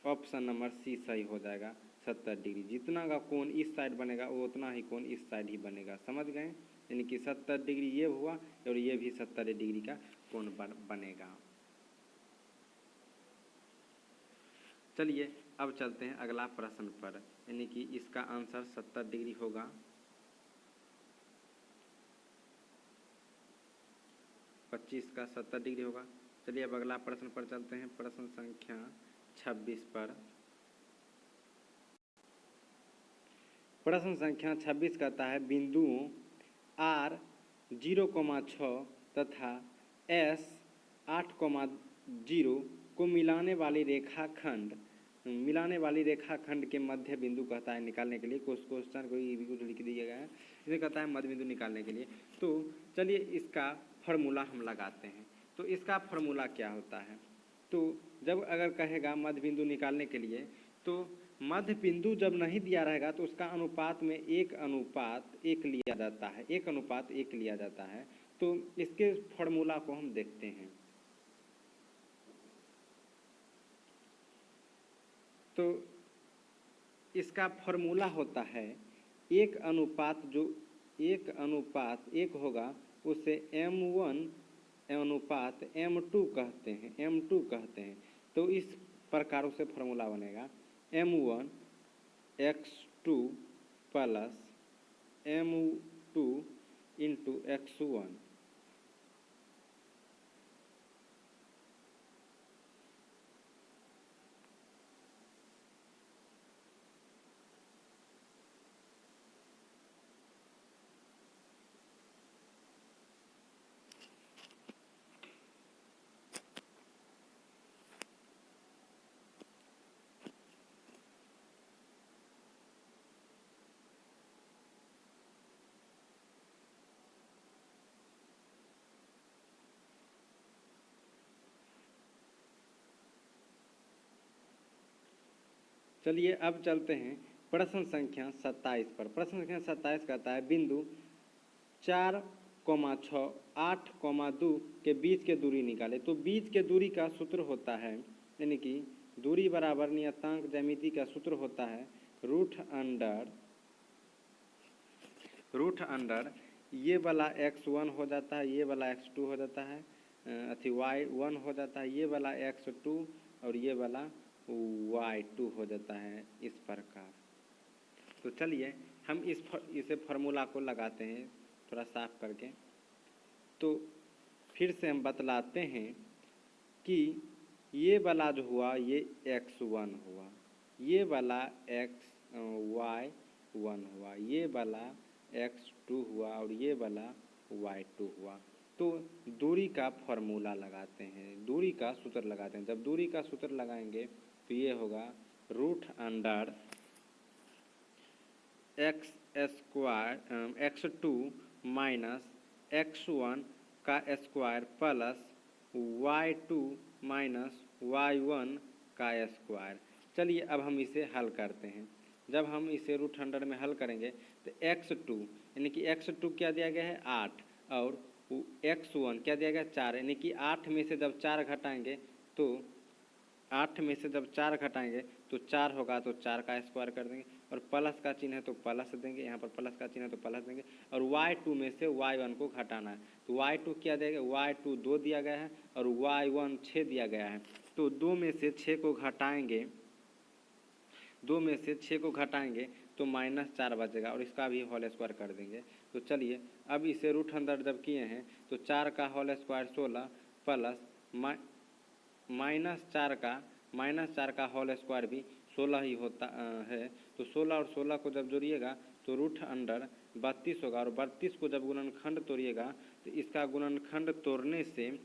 Speaker 1: ऑप्शन नंबर सी सही हो जाएगा, 70 डिग्री। जितना का कोण इस साइड बनेगा वो उतना ही कोण इस साइड ही बनेगा, समझ गए। यानी कि 70 डिग्री ये हुआ और ये भी 70 डिग्री का कोण बनेगा। चलिए अब चलते हैं अगला प्रश्न पर, यानी कि इसका आंसर 70 डिग्री होगा। पच्चीस का 70 डिग्री होगा। चलिए अब अगला प्रश्न पर चलते हैं, प्रश्न संख्या 26 पर। प्रश्न संख्या 26 कहता है बिंदुओं R 0,6 तथा S 8,0 को मिलाने वाली रेखाखंड के मध्य बिंदु कहता है निकालने के लिए। क्वेश्चन कोई भी कुछ लिख दिया गया है, इसे कहता है मध्य बिंदु निकालने के लिए। तो चलिए इसका फॉर्मूला हम लगाते हैं। तो इसका फॉर्मूला क्या होता है, तो जब अगर कहेगा मध्य बिंदु निकालने के लिए, तो मध्य बिंदु जब नहीं दिया रहेगा तो उसका अनुपात में 1:1 लिया जाता है, 1:1 लिया जाता है। तो इसके फॉर्मूला को हम देखते हैं। तो इसका फॉर्मूला होता है 1:1, जो 1:1 होगा उसे M1:M2 कहते हैं। तो इस प्रकार से फॉर्मूला बनेगा M1 x2 plus M2 into x1। चलिए अब चलते हैं प्रश्न संख्या 27 पर। प्रश्न संख्या 27 कहता है बिंदु 4,6 8,2 के बीच के दूरी निकाले। तो बीच के दूरी का सूत्र होता है, यानी कि दूरी बराबर नियतांक ज्यामिति का सूत्र होता है रूट अंडर ये वाला x1 हो जाता है, ये वाला x2 हो जाता है, y1 हो जाता है, ये वाला x2 और ये वाला y2 हो जाता है, इस प्रकार। तो चलिए हम इसे फार्मूला को लगाते हैं थोड़ा साफ करके। तो फिर से हम बतलाते हैं कि ये वाला जो हुआ ये x1 हुआ, ये वाला y1 हुआ, ये वाला x2 हुआ और ये वाला y2 हुआ। तो दूरी का फॉर्मूला लगाते हैं, दूरी का सूत्र लगाते हैं। जब दूरी का सूत्र लगाएंगे तो ये होगा root under x2 minus x1 का square plus y2 minus y1 का स्क्वायर। चलिए अब हम इसे हल करते हैं। जब हम इसे रूट अंडर में हल करेंगे तो x2 यानी कि x2 क्या दिया गया है 8 और x1 क्या दिया गया 4, यानी कि 8 में से जब 4 घटाएंगे तो 8 में से जब 4 घटाएंगे तो 4 होगा, तो 4 का स्क्वायर कर देंगे, और प्लस का चिन्ह है तो प्लस देंगे, यहाँ पर प्लस का चिन्ह है तो प्लस देंगे, और y2 में से y1 को घटाना है। तो y2 क्या देगा, y2 2 दिया गया है और y1 6 दिया गया है। तो 2 में से 6 को घटाएंगे, 2 में से 6 को घटाएंगे तो -4 बचेगा, और इसका भी होल स्क्वायर कर देंगे। तो चलिए अब इसे रूट अंदर जब किए हैं तो 4 का होल स्क्वायर 16 प्लस -4 का होल स्क्वायर भी 16 ही होता है। तो 16 और 16 को जब जोड़िएगा तो रूट अंडर 32 होगा, और 32 को जब गुणनखंड तोड़िएगा तो इसका गुणनखंड तोड़ने से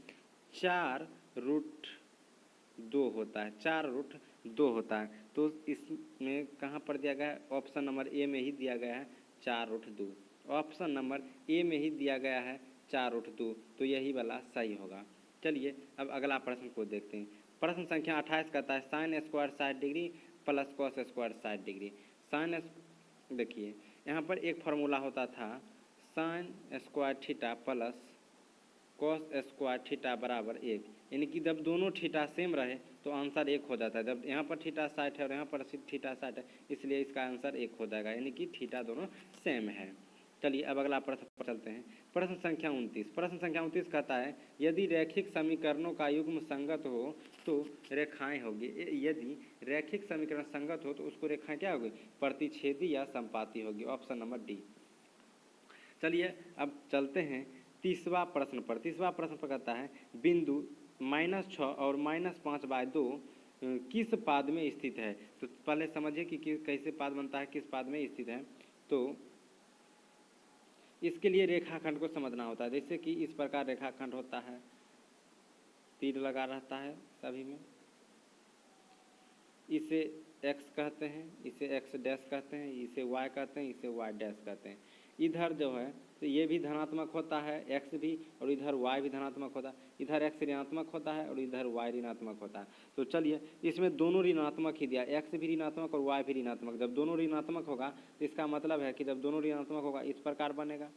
Speaker 1: 4√2 होता है, 4√2 होता है। तो इसमें कहाँ पर दिया गया है, ऑप्शन नंबर ए में ही दिया गया है 4√2, ऑप्शन नंबर ए में ही दिया गया है 4√2, तो यही वाला सही होगा। चलिए अब अगला प्रश्न को देखते हैं। प्रश्न संख्या 28 कहता है sine square 60 degree plus cos square 60 degree. Sine देखिए यहाँ पर एक फार्मूला होता था sine square theta plus cos square theta बराबर 1, यानी कि जब दोनों थीटा सेम रहे तो आंसर 1 हो जाता है। जब यहाँ पर थीटा 60 है और यहाँ पर थीटा 60 है, इसलिए इसका आंसर 1 हो जाएगा, यानी कि थीटा दोनों सेम है। चलिए अब अगला प्रश्न पर चलते हैं। प्रश्न संख्या 29। प्रश्न संख्या 29 कहता है यदि रैखिक समीकरणों का युग्म संगत हो तो रेखाएं होगी। यदि रैखिक समीकरण संगत हो तो उसको रेखाएं क्या होगी, प्रतिच्छेदी या संपाती होगी, ऑप्शन नंबर डी। चलिए अब चलते हैं तीसवा प्रश्न पर। तीसवा प्रश्न पर कहता है बिंदु -6 और -5/2 किस पाद में स्थित है। तो पहले समझिए कि कैसे पाद बनता है, किस पाद में स्थित है। तो इसके लिए रेखाखंड को समझना होता है। जैसे कि इस प्रकार रेखाखंड होता है, तीर लगा रहता है सभी में, इसे x कहते हैं, इसे x डैश कहते हैं, इसे y कहते हैं, इसे y डैश कहते हैं। इधर जो है तो ये भी धनात्मक होता है x भी, और इधर y भी धनात्मक होता है, इधर x ऋणात्मक होता है और इधर y ऋणात्मक होता है। तो चलिए इसमें दोनों ऋणात्मक ही दिया, x भी ऋणात्मक और y भी ऋणात्मक। जब दोनों ऋणात्मक होगा तो इसका मतलब है कि जब दोनों ऋणात्मक होगा इस प्रकार बनेगा,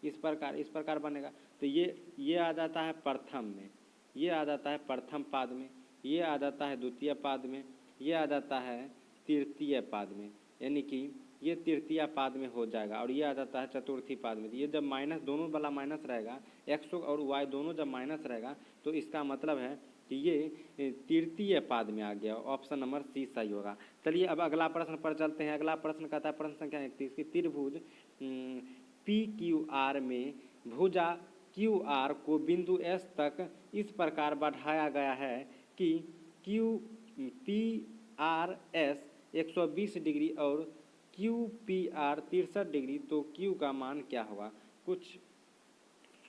Speaker 1: इस प्रकार बनेगा। तो ये आ जाता है प्रथम में, ये आ जाता है प्रथम पाद में, ये आ जाता है द्वितीय पाद में, ये आ जाता है तृतीय पाद में, यानी कि ये तृतीय पाद में हो जाएगा, और ये आ जाता है चतुर्थी पाद में। ये जब माइनस दोनों वाला माइनस रहेगा, x और y दोनों जब माइनस रहेगा तो इसका मतलब है कि ये तृतीय पाद में आ गया, ऑप्शन नंबर सी सही होगा। चलिए अब अगला प्रश्न पर चलते हैं। अगला प्रश्न कहता है प्रश्न संख्या 31 की त्रिभुज PQR में भुजा QR को बिंदु S तक इस प्रकार बढ़ाया गया है कि PRS 120 डिग्री और QPR 63 डिग्री, तो Q का मान क्या होगा। कुछ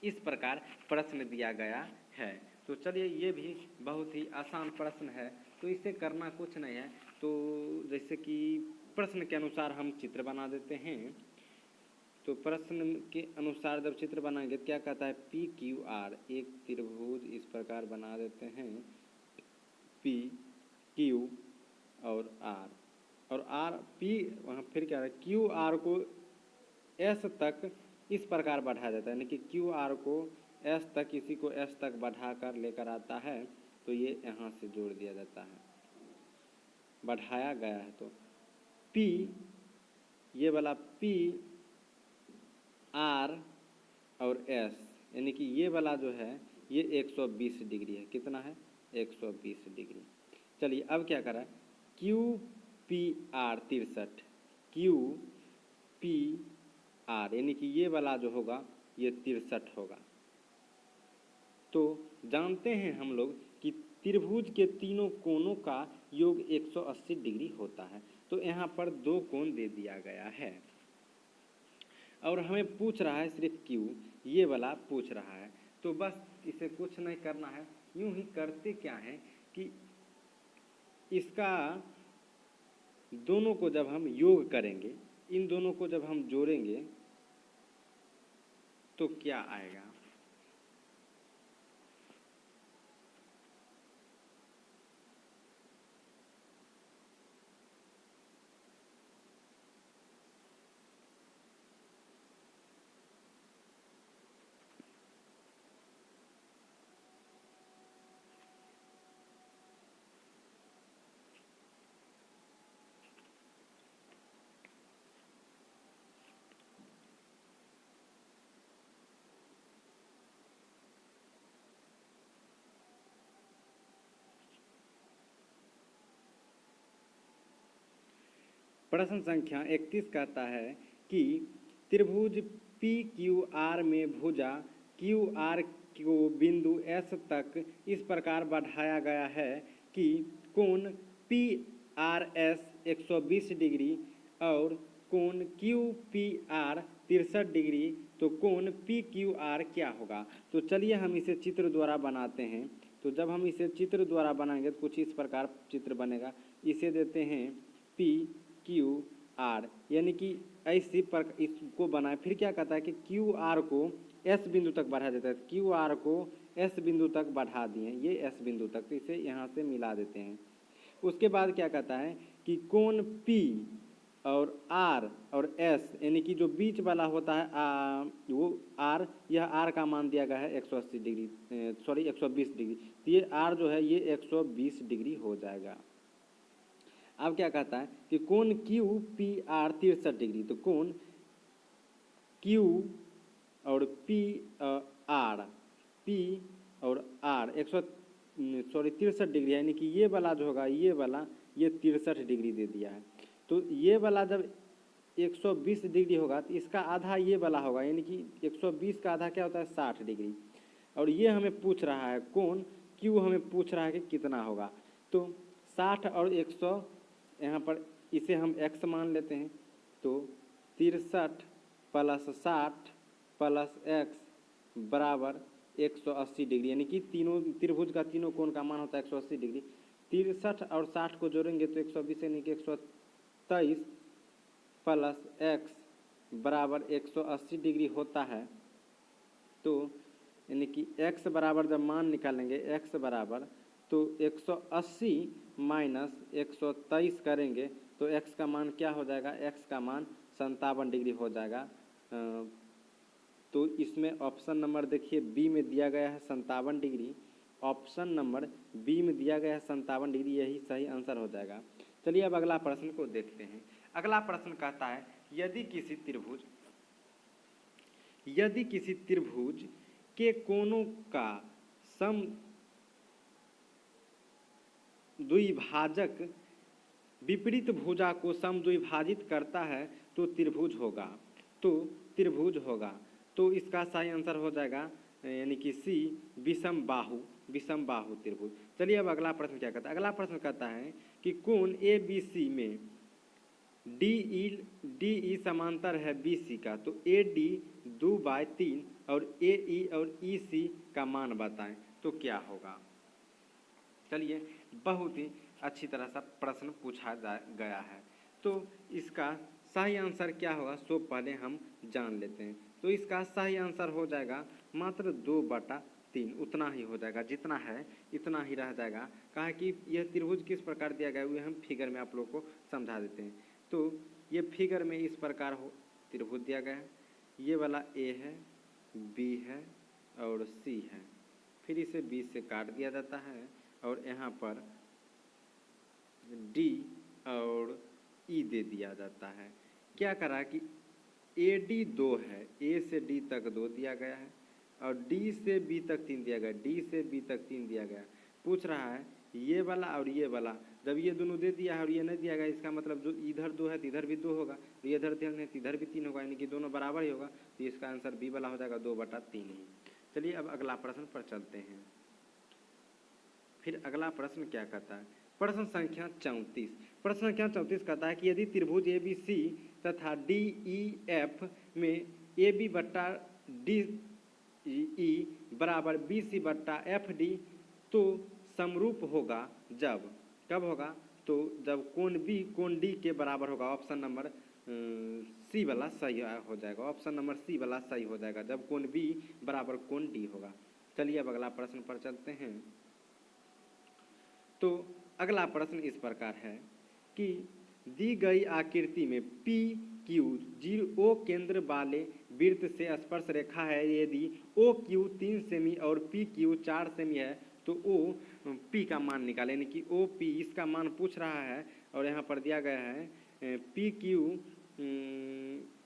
Speaker 1: इस प्रकार प्रश्न दिया गया है। तो चलिए ये भी बहुत ही आसान प्रश्न है, तो इसे करना कुछ नहीं है। तो जैसे कि प्रश्न के अनुसार हम चित्र बना देते हैं। तो प्रश्न के अनुसार जब चित्र बनाएंगे क्या कहता है PQR, एक त्रिभुज इस प्रकार बना देते हैं, P Q और R, और R P वहाँ फिर क्या है QR को S तक इस प्रकार बढ़ा जाता है, यानी कि QR को S तक, इसी को S तक बढ़ाकर लेकर आता है, तो ये यहाँ से जोड़ दिया जाता है, बढ़ाया गया है। तो P, ये वाला P R और S, यानी कि ये वाला जो है ये 120 डिग्री है। कितना है, 120 डिग्री। चलिए अब क्या करा, QPR 63, QPR यानी कि ये वाला जो होगा ये 63 होगा। तो जानते हैं हम लोग कि त्रिभुज के तीनों कोणों का योग 180 डिग्री होता है। तो यहाँ पर दो कोण दे दिया गया है और हमें पूछ रहा है सिर्फ Q, ये वाला पूछ रहा है। तो बस इसे कुछ नहीं करना है, यूं ही करते क्या है कि इसका दोनों को जब हम योग करेंगे, इन दोनों को जब हम जोड़ेंगे तो क्या आएगा, प्रश्न संख्या 31 कहता है कि त्रिभुज पी क्यू आर में भुजा क्यू आर को बिंदु एस तक इस प्रकार बढ़ाया गया है कि कोण पी आर एस 120 डिग्री और कोण क्यू पी आर 63 डिग्री, तो कोण पी क्यू आर क्या होगा। तो चलिए हम इसे चित्र द्वारा बनाते हैं। तो जब हम इसे चित्र द्वारा बनाएंगे तो कुछ इस प्रकार चित्र बनेगा। इसे देते हैं पी क्यू आर, यानी कि ऐसी पर इसको बनाए। फिर क्या कहता है कि क्यू आर को एस बिंदु तक बढ़ा देता है। क्यू आर को एस बिंदु तक बढ़ा दिए, ये एस बिंदु तक, तो इसे यहाँ से मिला देते हैं। उसके बाद क्या कहता है कि कोण पी और आर और एस, यानी कि जो बीच वाला होता है वो आर, यह आर का मान दिया गया है 180 डिग्री, सॉरी 120 डिग्री। तो ये आर जो है ये 120 डिग्री हो जाएगा। अब क्या कहता है कि कोण क्यू पी आर 63 डिग्री, तो कोण क्यू और पी और आर 63 डिग्री, यानी कि ये वाला जो होगा ये वाला ये 63 डिग्री दे दिया है। तो ये वाला जब 120 डिग्री होगा तो इसका आधा ये वाला होगा, यानी कि 120 का आधा क्या होता है 60 डिग्री। और ये हमें पूछ रहा है कोण क्यू, हमें पूछ रहा है कि कितना होगा। तो 60 और 100 यहाँ पर इसे हम x मान लेते हैं। तो 63 प्लस 60 प्लस x बराबर 180 डिग्री, यानी कि तीनों त्रिभुज का तीनों कोण का मान होता है 180 डिग्री। 63 और 60 को जोड़ेंगे तो 120 यानी कि 123 प्लस x बराबर 180 डिग्री होता है। तो यानी कि x बराबर जब मान निकालेंगे x बराबर तो 180 माइनस 123 करेंगे तो x का मान क्या हो जाएगा, x का मान 57 डिग्री हो जाएगा। तो इसमें ऑप्शन नंबर देखिए बी में दिया गया है 57 डिग्री। ऑप्शन नंबर बी में दिया गया है 57 डिग्री, यही सही आंसर हो जाएगा। चलिए अब अगला प्रश्न को देखते हैं। अगला प्रश्न कहता है यदि किसी त्रिभुज के कोणों का सम द्विभाजक विपरीत भुजा को समद्विभाजित करता है तो त्रिभुज होगा। तो इसका सही आंसर हो जाएगा यानी कि सी विषम बाहु त्रिभुज। चलिए अब अगला प्रश्न क्या कहता है। अगला प्रश्न कहता है कि कोण ए बी सी में डी ई समांतर है बी सी का, तो ए डी 2/3 और ए ई और ई सी का मान बताएं तो क्या होगा। चलिए बहुत ही अच्छी तरह से प्रश्न पूछा गया है। तो इसका सही आंसर क्या होगा सो पहले हम जान लेते हैं। तो इसका सही आंसर हो जाएगा मात्र 2/3, उतना ही हो जाएगा, जितना है इतना ही रह जाएगा। कहा कि यह त्रिभुज किस प्रकार दिया गया है हम फिगर में आप लोग को समझा देते हैं। तो ये फिगर में इस प्रकार हो त्रिभुज दिया गया है, ये वाला ए है, बी है और सी है। फिर इसे बी से काट दिया जाता है और यहाँ पर डी और ई दे दिया जाता है। क्या करा कि ए डी 2 है, ए से डी तक 2 दिया गया है और डी से बी तक 3 दिया गया, डी से बी तक 3 दिया गया। पूछ रहा है ये वाला और ये वाला, जब ये दोनों दे दिया है और ये नहीं दिया गया, इसका मतलब जो इधर 2 है तो इधर भी 2 होगा, ये इधर 3 है तो इधर भी 3 होगा, यानी कि दोनों बराबर ही होगा। तो इसका आंसर बी वाला हो जाएगा 2/3 ही। चलिए अब अगला प्रश्न पर चलते हैं। फिर अगला प्रश्न क्या कहता है, प्रश्न संख्या 34। प्रश्न संख्या 34 कहता है कि यदि त्रिभुज ए बी सी तथा डी ई एफ में ए बी बट्टा डी ई बराबर बी सी बट्टा एफ डी तो समरूप होगा जब, कब होगा, तो जब कोण बी कोण डी के बराबर होगा। ऑप्शन नंबर सी वाला सही हो जाएगा, ऑप्शन नंबर सी वाला सही हो जाएगा जब कोण बी बराबर कोण डी होगा। चलिए अब अगला प्रश्न पर चलते हैं। तो अगला प्रश्न इस प्रकार है कि दी गई आकृति में पी क्यू 0 केंद्र वाले वृत्त से स्पर्श रेखा है। यदि ओ क्यू 3 सेमी और पी क्यू 4 सेमी है तो ओ पी का मान निकालें, यानी कि ओ पी इसका मान पूछ रहा है। और यहाँ पर दिया गया है पी क्यू,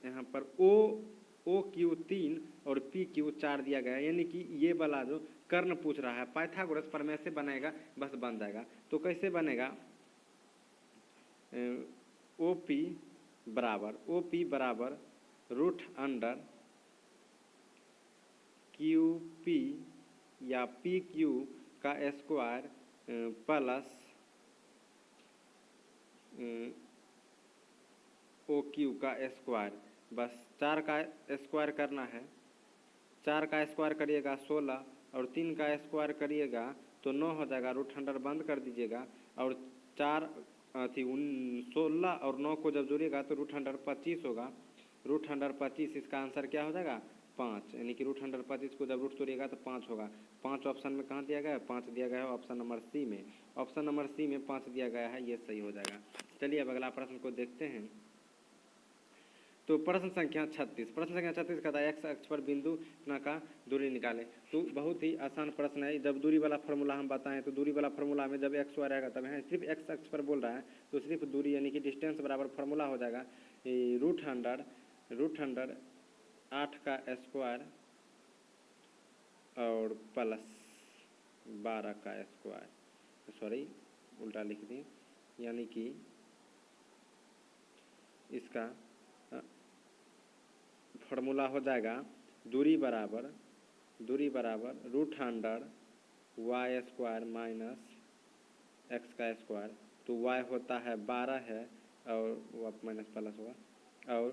Speaker 1: यहाँ पर ओ क्यू 3 और पी क्यू 4 दिया गया है, यानी कि ये वाला जो कर्ण पूछ रहा है पाइथागोरस प्रमेय से बनेगा, बस बन जाएगा। तो कैसे बनेगा, OP बराबर रूट अंडर QP या PQ का स्क्वायर प्लस OQ का स्क्वायर। बस 4 का स्क्वायर करना है। 4 का स्क्वायर करिएगा 16 और 3 का स्क्वायर करिएगा तो 9 हो जाएगा। रूट अंडर बंद कर दीजिएगा और 16 और 9 को जब जोड़िएगा तो रूट अंडर 25 होगा। रूट अंडर 25 इसका आंसर क्या हो जाएगा 5, यानी कि रूट अंडर 25 को जब रूट तोड़िएगा तो 5 होगा। 5 ऑप्शन में कहाँ दिया गया है 5 दिया गया है ऑप्शन नंबर सी में। ऑप्शन नंबर सी में 5 दिया गया है, ये सही हो जाएगा। चलिए अब अगला प्रश्न को देखते हैं। तो प्रश्न संख्या 36 कहता है एक्स अक्ष पर बिंदु का दूरी निकालें। तो बहुत ही आसान प्रश्न है। जब दूरी वाला फार्मूला हम बताएं तो दूरी वाला फार्मूला में जब एक्स वाई रहेगा तब है सिर्फ एक्स अक्ष पर बोल रहा है तो सिर्फ दूरी यानी कि डिस्टेंस बराबर फार्मूला हो जाएगा रूट अंडर 8 का स्क्वायर और प्लस 12 का स्क्वायर, सॉरी उल्टा लिख दिए, यानी कि इसका फार्मूला हो जाएगा दूरी बराबर root under y square minus x का स्क्वायर। तो वाई होता है 12 है और वो माइनस प्लस होगा और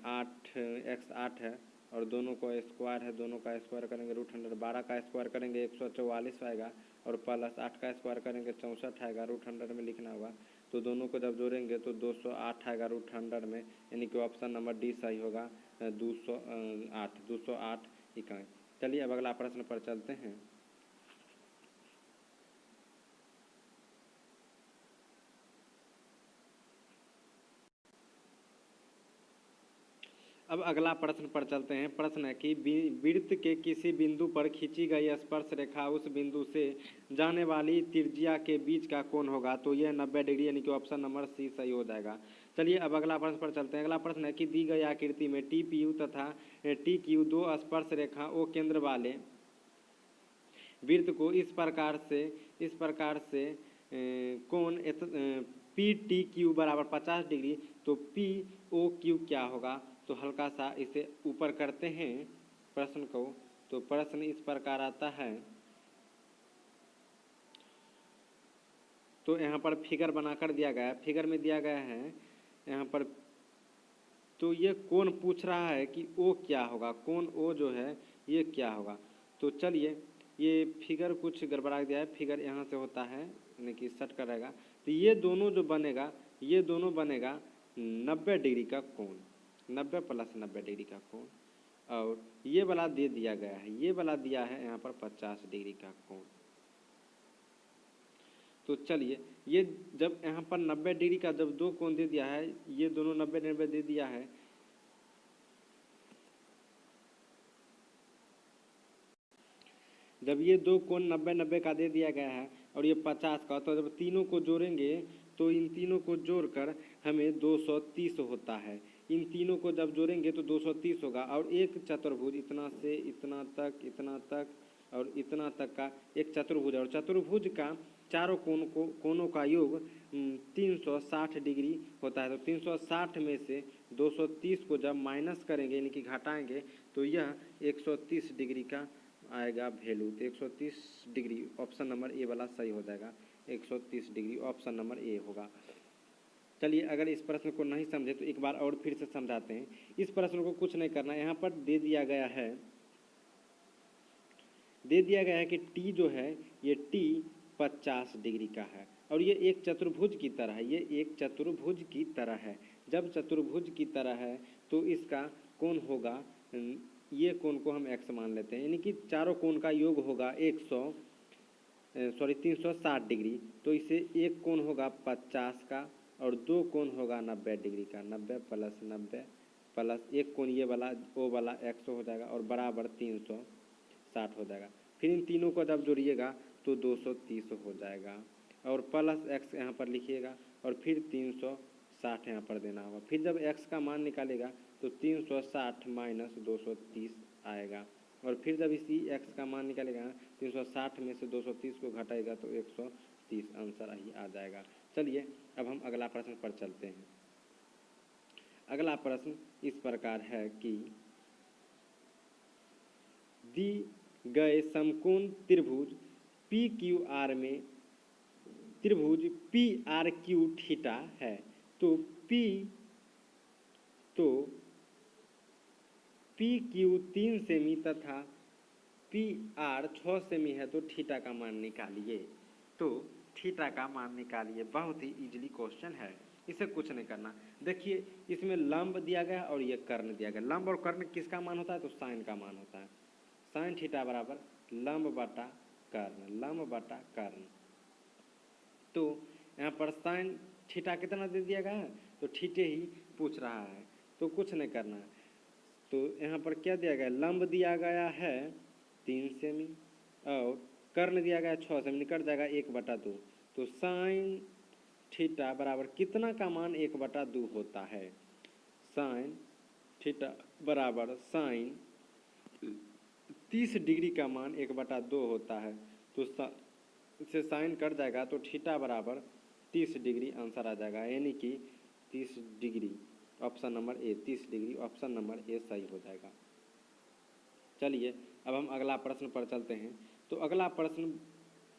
Speaker 1: 8 एक्स 8 है और दोनों को स्क्वायर है, दोनों का स्क्वायर करेंगे रूट अंडर 12 का स्क्वायर करेंगे 144 आएगा और प्लस 8 का स्क्वायर करेंगे 64 आएगा। रूट अंडर में लिखना होगा तो दोनों को जब जोड़ेंगे तो 208 आएगा रूट अंडर में, यानी कि ऑप्शन नंबर डी सही होगा 208 इकाई। चलिए अब अगला प्रश्न पर चलते हैं। अब अगला प्रश्न पर चलते हैं। प्रश्न है कि वृत्त के किसी बिंदु पर खींची गई स्पर्श रेखा उस बिंदु से जाने वाली त्रिज्या के बीच का कोण होगा। तो यह 90 डिग्री, यानी कि ऑप्शन नंबर सी सही हो जाएगा। चलिए अब अगला प्रश्न पर चलते हैं। अगला प्रश्न है कि दी गई आकृति में TPU तथा TQ दो स्पर्श रेखा ओ केंद्र वाले वृत्त को इस प्रकार से कोण PTQ बराबर 50 डिग्री। तो POQ क्या होगा? तो हल्का सा इसे ऊपर करते हैं प्रश्न को। तो प्रश्न इस प्रकार आता है, तो यहाँ पर फिगर बनाकर दिया गया है। फिगर में दिया गया है यहाँ पर, तो ये कोण पूछ रहा है कि ओ क्या होगा, कोण ओ जो है ये क्या होगा। तो चलिए ये फिगर कुछ गड़बड़ा दिया है। फिगर यहाँ से होता है यानी कि सट कर रहेगा। तो ये दोनों जो बनेगा, ये दोनों बनेगा 90 डिग्री का कोण, 90 प्लस 90 डिग्री का कोण। और ये वाला दे दिया गया है, ये वाला दिया है यहाँ पर 50 डिग्री का कोण। तो चलिए ये जब यहाँ पर 90 डिग्री का जब दो कोण दे दिया है, ये दोनों 90-90 दे दिया है, जब ये दो कोण 90-90 का दे दिया गया है और ये 50 का, तो जब तीनों को जोड़ेंगे तो इन तीनों को जोड़कर हमें 230 होता है। इन तीनों को जब जोड़ेंगे तो 230 होगा। और एक चतुर्भुज इतना से इतना तक और इतना तक का एक चतुर्भुज है और चतुर्भुज का चारों कोणों का योग 360 डिग्री होता है। तो 360 में से 230 को जब माइनस करेंगे यानी कि घटाएंगे तो यह 130 डिग्री का आएगा वैल्यू। तो 130 डिग्री ऑप्शन नंबर ए वाला सही हो जाएगा। 130 डिग्री ऑप्शन नंबर ए होगा। चलिए अगर इस प्रश्न को नहीं समझे तो एक बार और फिर से समझाते हैं। इस प्रश्न को कुछ नहीं करना, यहाँ पर दे दिया गया है कि टी जो है ये टी 50 डिग्री का है और ये एक चतुर्भुज की तरह है, ये एक चतुर्भुज की तरह है। जब चतुर्भुज की तरह है तो इसका कोण होगा, ये कोण को हम x मान लेते हैं, यानी कि चारों कोण का योग होगा 360 डिग्री। तो इसे एक कोण होगा 50 का और दो कोण होगा 90 डिग्री का। 90 प्लस 90 प्लस एक कोण ये वाला ओ वाला 100 हो जाएगा और बराबर 360 हो जाएगा। फिर इन तीनों को जब जोड़िएगा तो 230 हो जाएगा और प्लस x यहाँ पर लिखिएगा और फिर 360 यहाँ पर देना होगा। फिर जब x का मान निकालेगा तो 360 माइनस 230 आएगा और फिर जब इसी x का मान निकालेगा 360 में से 230 को घटाएगा तो 130 आंसर ही आ जाएगा। चलिए अब हम अगला प्रश्न पर चलते हैं। अगला प्रश्न इस प्रकार है कि दी गए समकोण त्रिभुज पी क्यू आर में त्रिभुज पी आर क्यू थीटा है, तो पी क्यू 3 सेमी तथा पी आर 6 सेमी है, तो थीटा का मान निकालिए। तो थीटा का मान निकालिए, बहुत ही इजीली क्वेश्चन है, इसे कुछ नहीं करना। देखिए इसमें लंब दिया गया और ये कर्ण दिया गया। लंब और कर्ण किसका मान होता है? तो साइन का मान होता है। साइन थीटा बराबर लंब बटा कर्ण, लंब बटा कर्ण। तो यहाँ पर साइन थीटा कितना दे दिया गया है? तो थीटे ही पूछ रहा है, तो कुछ नहीं करना है। तो यहाँ पर क्या दिया गया? लंब दिया गया है 3 सेमी और कर्ण दिया गया 6 सेमी, निकट जाएगा 1/2। तो साइन थीटा बराबर कितना का मान 1/2 होता है? साइन थीटा बराबर साइन 30 डिग्री का मान 1/2 होता है। तो इससे साइन कट जाएगा तो थीटा बराबर 30 डिग्री आंसर आ जाएगा, यानी कि 30 डिग्री, ऑप्शन नंबर ए 30 डिग्री, ऑप्शन नंबर ए सही हो जाएगा। चलिए अब हम अगला प्रश्न पर चलते हैं। तो अगला प्रश्न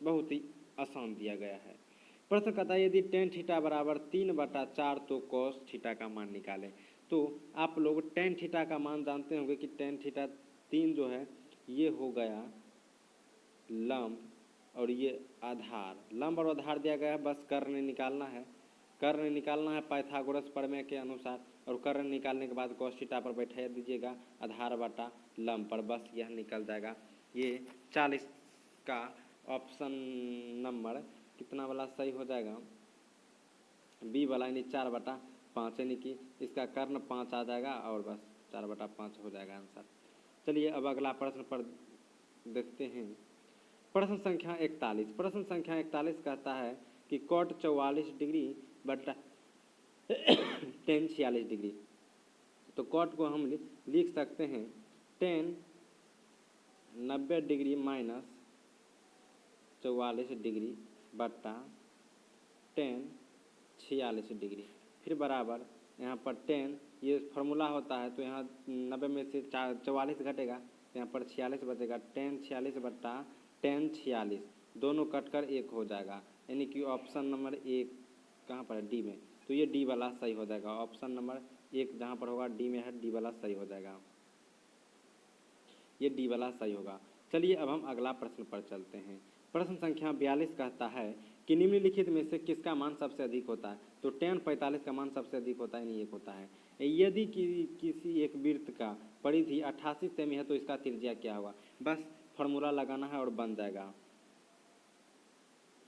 Speaker 1: बहुत ही आसान दिया गया है। प्रश्न कहता है यदि टेन थीटा बराबर 3/4 तो कॉस थीटा का मान निकालें। तो आप लोग टेन थीटा का मान जानते होंगे कि टेन थीटा 3 जो है ये हो गया लंब और ये आधार। लंब और आधार दिया गया है, बस कर्ण निकालना है। कर्ण निकालना है पाइथागोरस प्रमेय के अनुसार, और कर्ण निकालने के बाद कॉस थीटा पर बैठा दीजिएगा आधार बटा लंब पर, बस यह निकल जाएगा। ये 40 का ऑप्शन नंबर कितना वाला सही हो जाएगा? बी वाला, यानी 4/5, यानी कि इसका कर्ण 5 आ जाएगा और बस 4/5 हो जाएगा आंसर। चलिए अब अगला प्रश्न पर देखते हैं। प्रश्न संख्या 41। प्रश्न संख्या 41 कहता है कि कॉट 44 डिग्री बटा टेन 46 डिग्री। तो कॉट को हम लिख सकते हैं टेन 90 डिग्री माइनस 44 डिग्री बटा टेन 46 डिग्री, फिर बराबर यहाँ पर टेन, ये फार्मूला होता है तो यहाँ 90 में से 44 घटेगा तो यहाँ पर 46 बचेगा। टेन 46 बटा टेन 46 दोनों कटकर 1 हो जाएगा, यानी कि ऑप्शन नंबर 1 कहाँ पर है? डी में। तो ये डी वाला सही हो जाएगा। ऑप्शन नंबर 1 जहाँ पर होगा डी में है, डी वाला सही हो जाएगा, ये डी वाला सही होगा। चलिए अब हम अगला प्रश्न पर चलते हैं। प्रश्न संख्या 42 कहता है कि निम्नलिखित में से किसका मान सबसे अधिक होता है? तो टेन 45 का मान सबसे अधिक होता है, नहीं 1 होता है। यदि किसी एक वृत्त का परिधि 88 सेमी है तो इसका त्रिज्या क्या होगा? बस फार्मूला लगाना है और बन जाएगा।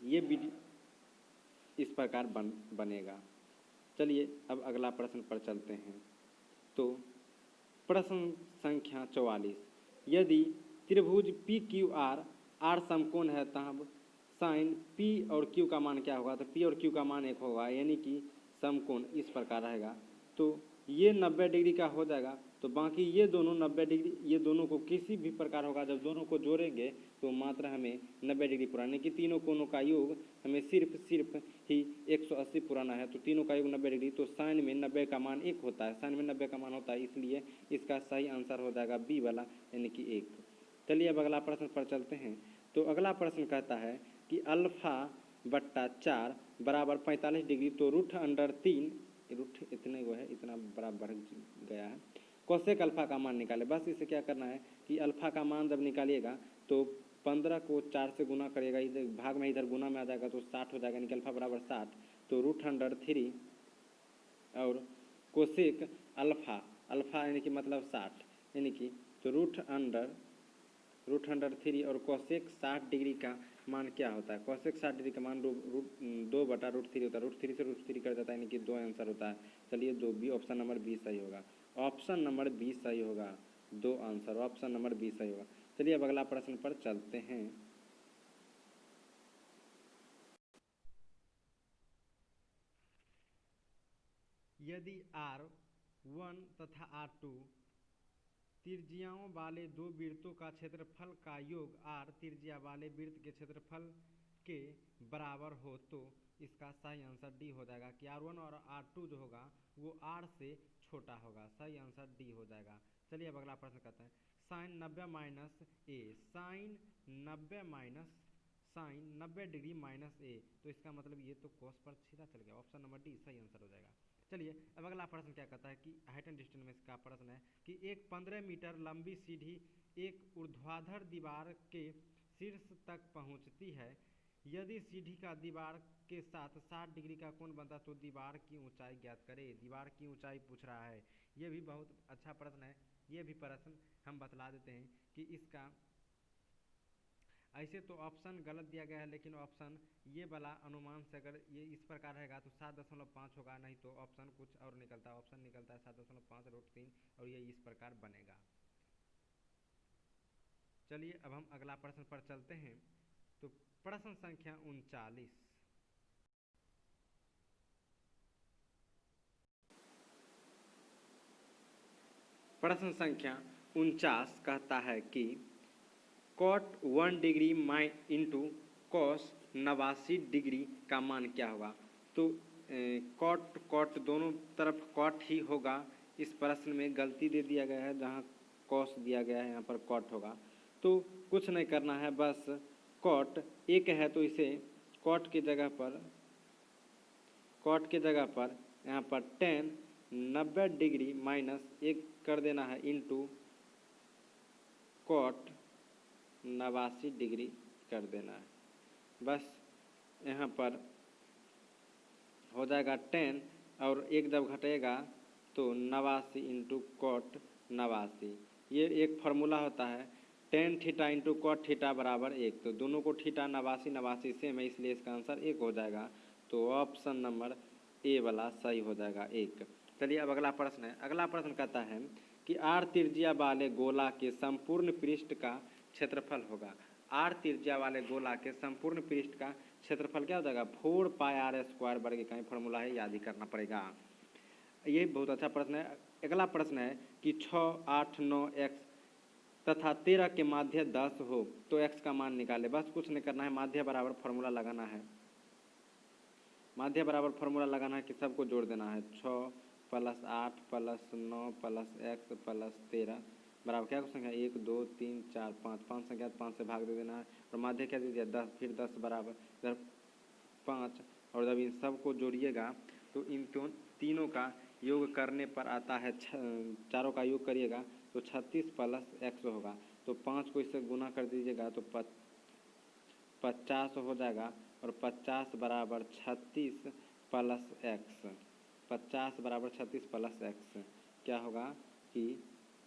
Speaker 1: ये विधि इस प्रकार बनेगा। चलिए अब अगला प्रश्न पर चलते हैं। तो प्रश्न संख्या 44, यदि त्रिभुज पी क्यू आर समकोण है तब साइन पी और क्यू का मान क्या होगा? तो पी और क्यू का मान 1 होगा, यानी कि समकोण इस प्रकार रहेगा। तो ये 90 डिग्री का हो जाएगा, तो बाकी ये दोनों 90 डिग्री, ये दोनों को किसी भी प्रकार होगा, जब दोनों को जोड़ेंगे तो मात्र हमें 90 डिग्री पुराने कि तीनों कोणों का योग हमें सिर्फ ही 180 पुराना है, तो तीनों का योग 90 डिग्री। तो साइन में 90 का मान 1 होता है, साइन में 90 का मान होता है, इसलिए इसका सही आंसर हो जाएगा बी वाला, यानी कि 1। चलिए अब अगला प्रश्न पर चलते हैं। तो अगला प्रश्न कहता है कि α/4 बराबर 45 डिग्री, तो √3 रूट इतने वो है, इतना बड़ा बढ़ गया है। कोसेक अल्फा का मान निकाले। बस इसे क्या करना है कि अल्फा का मान जब निकालिएगा तो 15 को 4 से गुना करिएगा, इधर भाग में इधर गुना में आ जाएगा तो 60 हो जाएगा, यानी कि अल्फा बराबर 60। तो √3 और कोसेक अल्फा, अल्फा यानी कि मतलब 60, यानी कि तो √3 और कोसेक 60 डिग्री का मान क्या होता है? कोसेक 60 डिग्री का मान 2/√3 होता है। √3 से √3 कर जाता है, यानी कि 2 आंसर होता है। चलिए 2 बी, ऑप्शन नंबर बी सही होगा। ऑप्शन नंबर बी सही होगा, 2 आंसर, ऑप्शन नंबर बी सही होगा। चलिए अब अगला प्रश्न पर चलते हैं। यदि R1 तथा R2 त्रिज्याओं वाले दो वृत्तों का क्षेत्रफल का योग R त्रिज्या वाले वृत्त के क्षेत्रफल के बराबर हो तो इसका सही आंसर डी हो जाएगा कि R1 और R2 जो होगा वो R से छोटा होगा। सही आंसर डी हो जाएगा। चलिए अब अगला प्रश्न करते हैं। साइन 90 माइनस ए, साइन 90 डिग्री माइनस ए, तो इसका मतलब ये तो कोस पर सीधा चल गया। ऑप्शन नंबर डी सही आंसर हो जाएगा। चलिए अब अगला प्रश्न क्या कहता है कि हाइट एंड डिस्टेंस में इसका प्रश्न है कि एक 15 मीटर लंबी सीढ़ी एक ऊर्ध्वाधर दीवार के शीर्ष तक पहुंचती है। यदि सीढ़ी का दीवार के साथ 60 डिग्री का कोण बनता तो दीवार की ऊंचाई ज्ञात करें। दीवार की ऊंचाई पूछ रहा है। ये भी बहुत अच्छा प्रश्न है। ये भी प्रश्न हम बतला देते हैं कि इसका ऐसे तो ऑप्शन गलत दिया गया है, लेकिन ऑप्शन ये वाला अनुमान से अगर ये इस प्रकार रहेगा तो 7.5 होगा, नहीं तो ऑप्शन कुछ और निकलता है। ऑप्शन निकलता है 7.5√3 और ये इस प्रकार बनेगा। चलिए अब हम अगला प्रश्न पर चलते हैं। तो प्रश्न संख्या 39। प्रश्न संख्या 49 कहता है कि cot 1 degree into cos 89 degree का मान क्या होगा। तो कॉट दोनों तरफ कॉट ही होगा। इस प्रश्न में गलती दे दिया गया है, जहाँ कॉस दिया गया है यहाँ पर कॉट होगा। तो कुछ नहीं करना है, बस कॉट एक है तो इसे कॉट की जगह पर यहाँ पर tan 90 डिग्री माइनस 1 कर देना है इंटू कॉट 89 डिग्री कर देना है। बस यहाँ पर हो जाएगा 10 और एक जब घटेगा तो 89 इंटू कॉट 89। ये एक फार्मूला होता है tan theta into cot theta बराबर 1। तो दोनों को थीटा 89 सेम है, इसलिए इसका आंसर 1 हो जाएगा। तो ऑप्शन नंबर ए वाला सही हो जाएगा 1। चलिए अब अगला प्रश्न है। अगला प्रश्न कहता है कि आर त्रिज्या वाले गोला के संपूर्ण पृष्ठ का क्षेत्रफल होगा। आर त्रिज्या वाले गोला के संपूर्ण पृष्ठ का क्षेत्रफल क्या हो जाएगा, 4πr² वर्ग इकाई। फॉर्मूला है, याद ही करना पड़ेगा। ये बहुत अच्छा प्रश्न है। अगला प्रश्न है कि 6, 8, 9 x तथा 13 के माध्य 10 हो तो x का मान निकाले। बस कुछ नहीं करना है, माध्य बराबर फॉर्मूला लगाना है। माध्य बराबर फॉर्मूला लगाना है कि सबको जोड़ देना है। 6 + 8 + 9 + x + 13 बराबर क्या संख्या 1 2 3 4 5 5 संख्या 5 से भाग दे देना है। और माध्य क्या दे दिया 10, फिर 10 बराबर इधर 5। और जब इन सब को जोड़िएगा तो इन तीनों का योग करने पर आता है, चारों का योग करिएगा तो 36 + x होगा। तो 5 को इससे गुना कर दीजिएगा तो 50 हो जाएगा। और 50 बराबर 36 + x, 50 बराबर 36 + x क्या होगा कि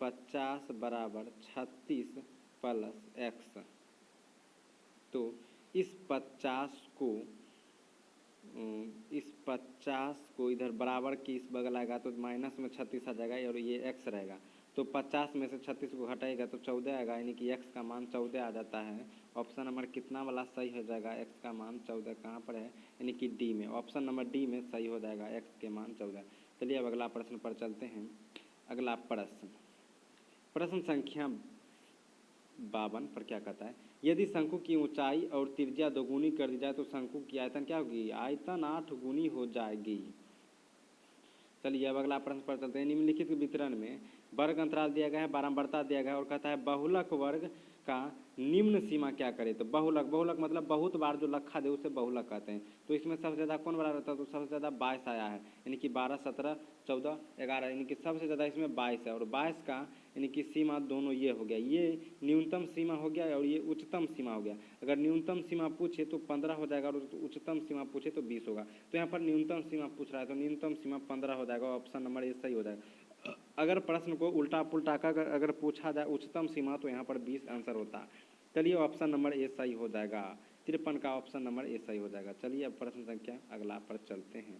Speaker 1: 50 बराबर 36 + x। तो इस 50 को इधर बराबर की इस बगल आएगा तो माइनस में 36 आ जाएगा और ये x रहेगा। तो 50 में से 36 को हटाएगा तो 14 आएगा, यानी कि x का मान 14 आ जाता है। ऑप्शन नंबर कितना वाला सही हो जाएगा, x का मान 14 कहाँ पर है, यानी कि डी में। ऑप्शन नंबर डी में सही हो जाएगा, x के मान 14। चलिए अब अगला प्रश्न पर चलते हैं। अगला प्रश्न संख्या 52 पर क्या कहता है, यदि शंकु की ऊंचाई और त्रिज्या दोगुनी कर दी जाए तो शंकु की आयतन क्या होगी, आयतन 8 गुनी हो जाएगी। चलिए अब अगला प्रश्न पर चलते हैं। निम्नलिखित वितरण में वर्ग अंतराल दिया गया है, बारंबारता दिया गया है और कहता है बहुलक वर्ग का निम्न सीमा क्या करे। तो बहुलक मतलब बहुत बार जो लखा दे उसे बहुलक कहते हैं। तो इसमें सबसे ज़्यादा कौन बड़ा रहता है, तो सबसे ज़्यादा 22 आया है, यानी कि 12, 17, 14, 11, यानी कि सबसे ज़्यादा इसमें 22 है। और 22 का यानी कि सीमा दोनों ये हो गया, ये न्यूनतम सीमा हो गया और ये उच्चतम सीमा हो गया। अगर न्यूनतम सीमा पूछे तो 15 हो जाएगा और उच्चतम सीमा पूछे तो 20 होगा। तो यहाँ पर न्यूनतम सीमा पूछ रहा है तो न्यूनतम सीमा 15 हो जाएगा। ऑप्शन नंबर ए सही हो जाएगा। अगर प्रश्न को उल्टा पुल्टा कर अगर पूछा जाए उच्चतम सीमा तो यहाँ पर 20 आंसर होता। चलिए ऑप्शन नंबर ए सही हो जाएगा। 53 का ऑप्शन नंबर ए सही हो जाएगा। चलिए अब प्रश्न संख्या अगला पर चलते हैं।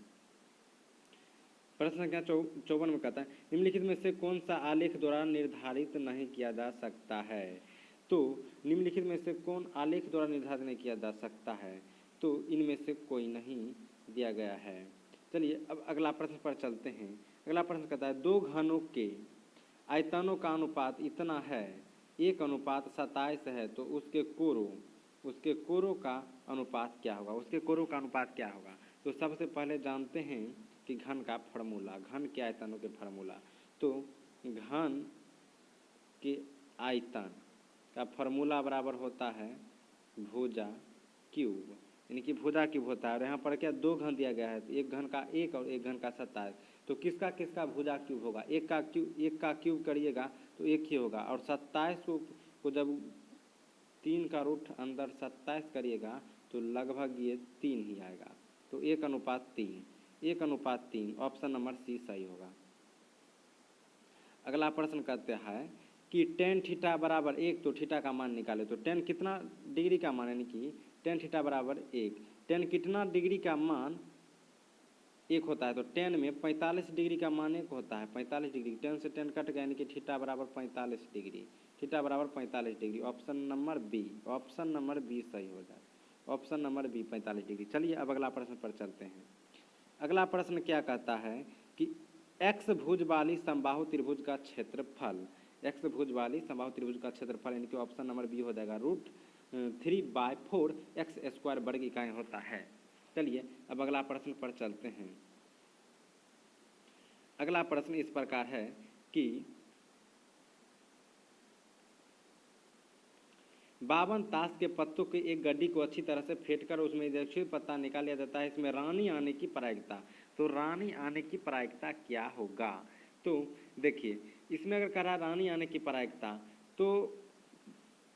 Speaker 1: प्रश्न संख्या 54 में कहता है निम्नलिखित में से कौन सा आलेख द्वारा निर्धारित नहीं किया जा सकता है। तो निम्नलिखित में से कौन आलेख द्वारा निर्धारित नहीं किया जा सकता है, तो इनमें से कोई नहीं दिया गया है। चलिए अब अगला प्रश्न पर चलते हैं। अगला प्रश्न कहता है दो घनों के आयतनों का अनुपात इतना है, 1:27 है, तो उसके कोरों का अनुपात क्या होगा। उसके कोरों का अनुपात क्या होगा। तो सबसे पहले जानते हैं कि घन का फार्मूला, घन के आयतनों के फार्मूला। तो घन के आयतन का फार्मूला बराबर होता है भुजा क्यूब, यानी कि भुजा क्यूब होता है। और यहाँ पर क्या दो घन दिया गया है, एक घन का 1 और एक घन का 27। तो किसका किसका भुजा क्यूब होगा, एक का क्यूब करिएगा तो एक ही होगा, और 27 को जब 3 का रूट अंदर 27 करिएगा तो लगभग ये 3 ही आएगा। तो 1:3, 1:3, ऑप्शन नंबर सी सही होगा। अगला प्रश्न कहते हैं कि टेन थीटा बराबर 1, तो थीटा का मान निकाले। तो टेन कितना डिग्री का मान, यानी कि टेन थीटा बराबर 1, टेन कितना डिग्री का मान 1 होता है। तो टेन में 45 डिग्री का मान 1 होता है, 45 डिग्री, टेन से टेन कट गया, यानी कि थीटा बराबर 45 डिग्री, थीटा बराबर 45 degree, option number B, option number B सही हो जाए, ऑप्शन नंबर बी 45 डिग्री। चलिए अब अगला प्रश्न पर चलते हैं। अगला प्रश्न क्या कहता है कि एक्स भुज वाली समबाहु त्रिभुज का क्षेत्रफल, एक्स भुज वाली समबाहु त्रिभुज का क्षेत्रफल, यानी कि ऑप्शन नंबर बी हो जाएगा √3/4 एक्स स्क्वायर वर्ग इकाई होता है। चलिए अब अगला प्रश्न पर चलते हैं। अगला प्रश्न इस प्रकार है कि 52 ताश के पत्तों के एक गड्डी को अच्छी तरह से फेंटकर उसमें इजेक्शन पत्ता निकाल लिया जाता है। इसमें रानी आने की प्रायिकता, तो रानी आने की प्रायिकता क्या होगा। तो देखिए इसमें अगर कह रहा रानी आने की प्रायिकता, तो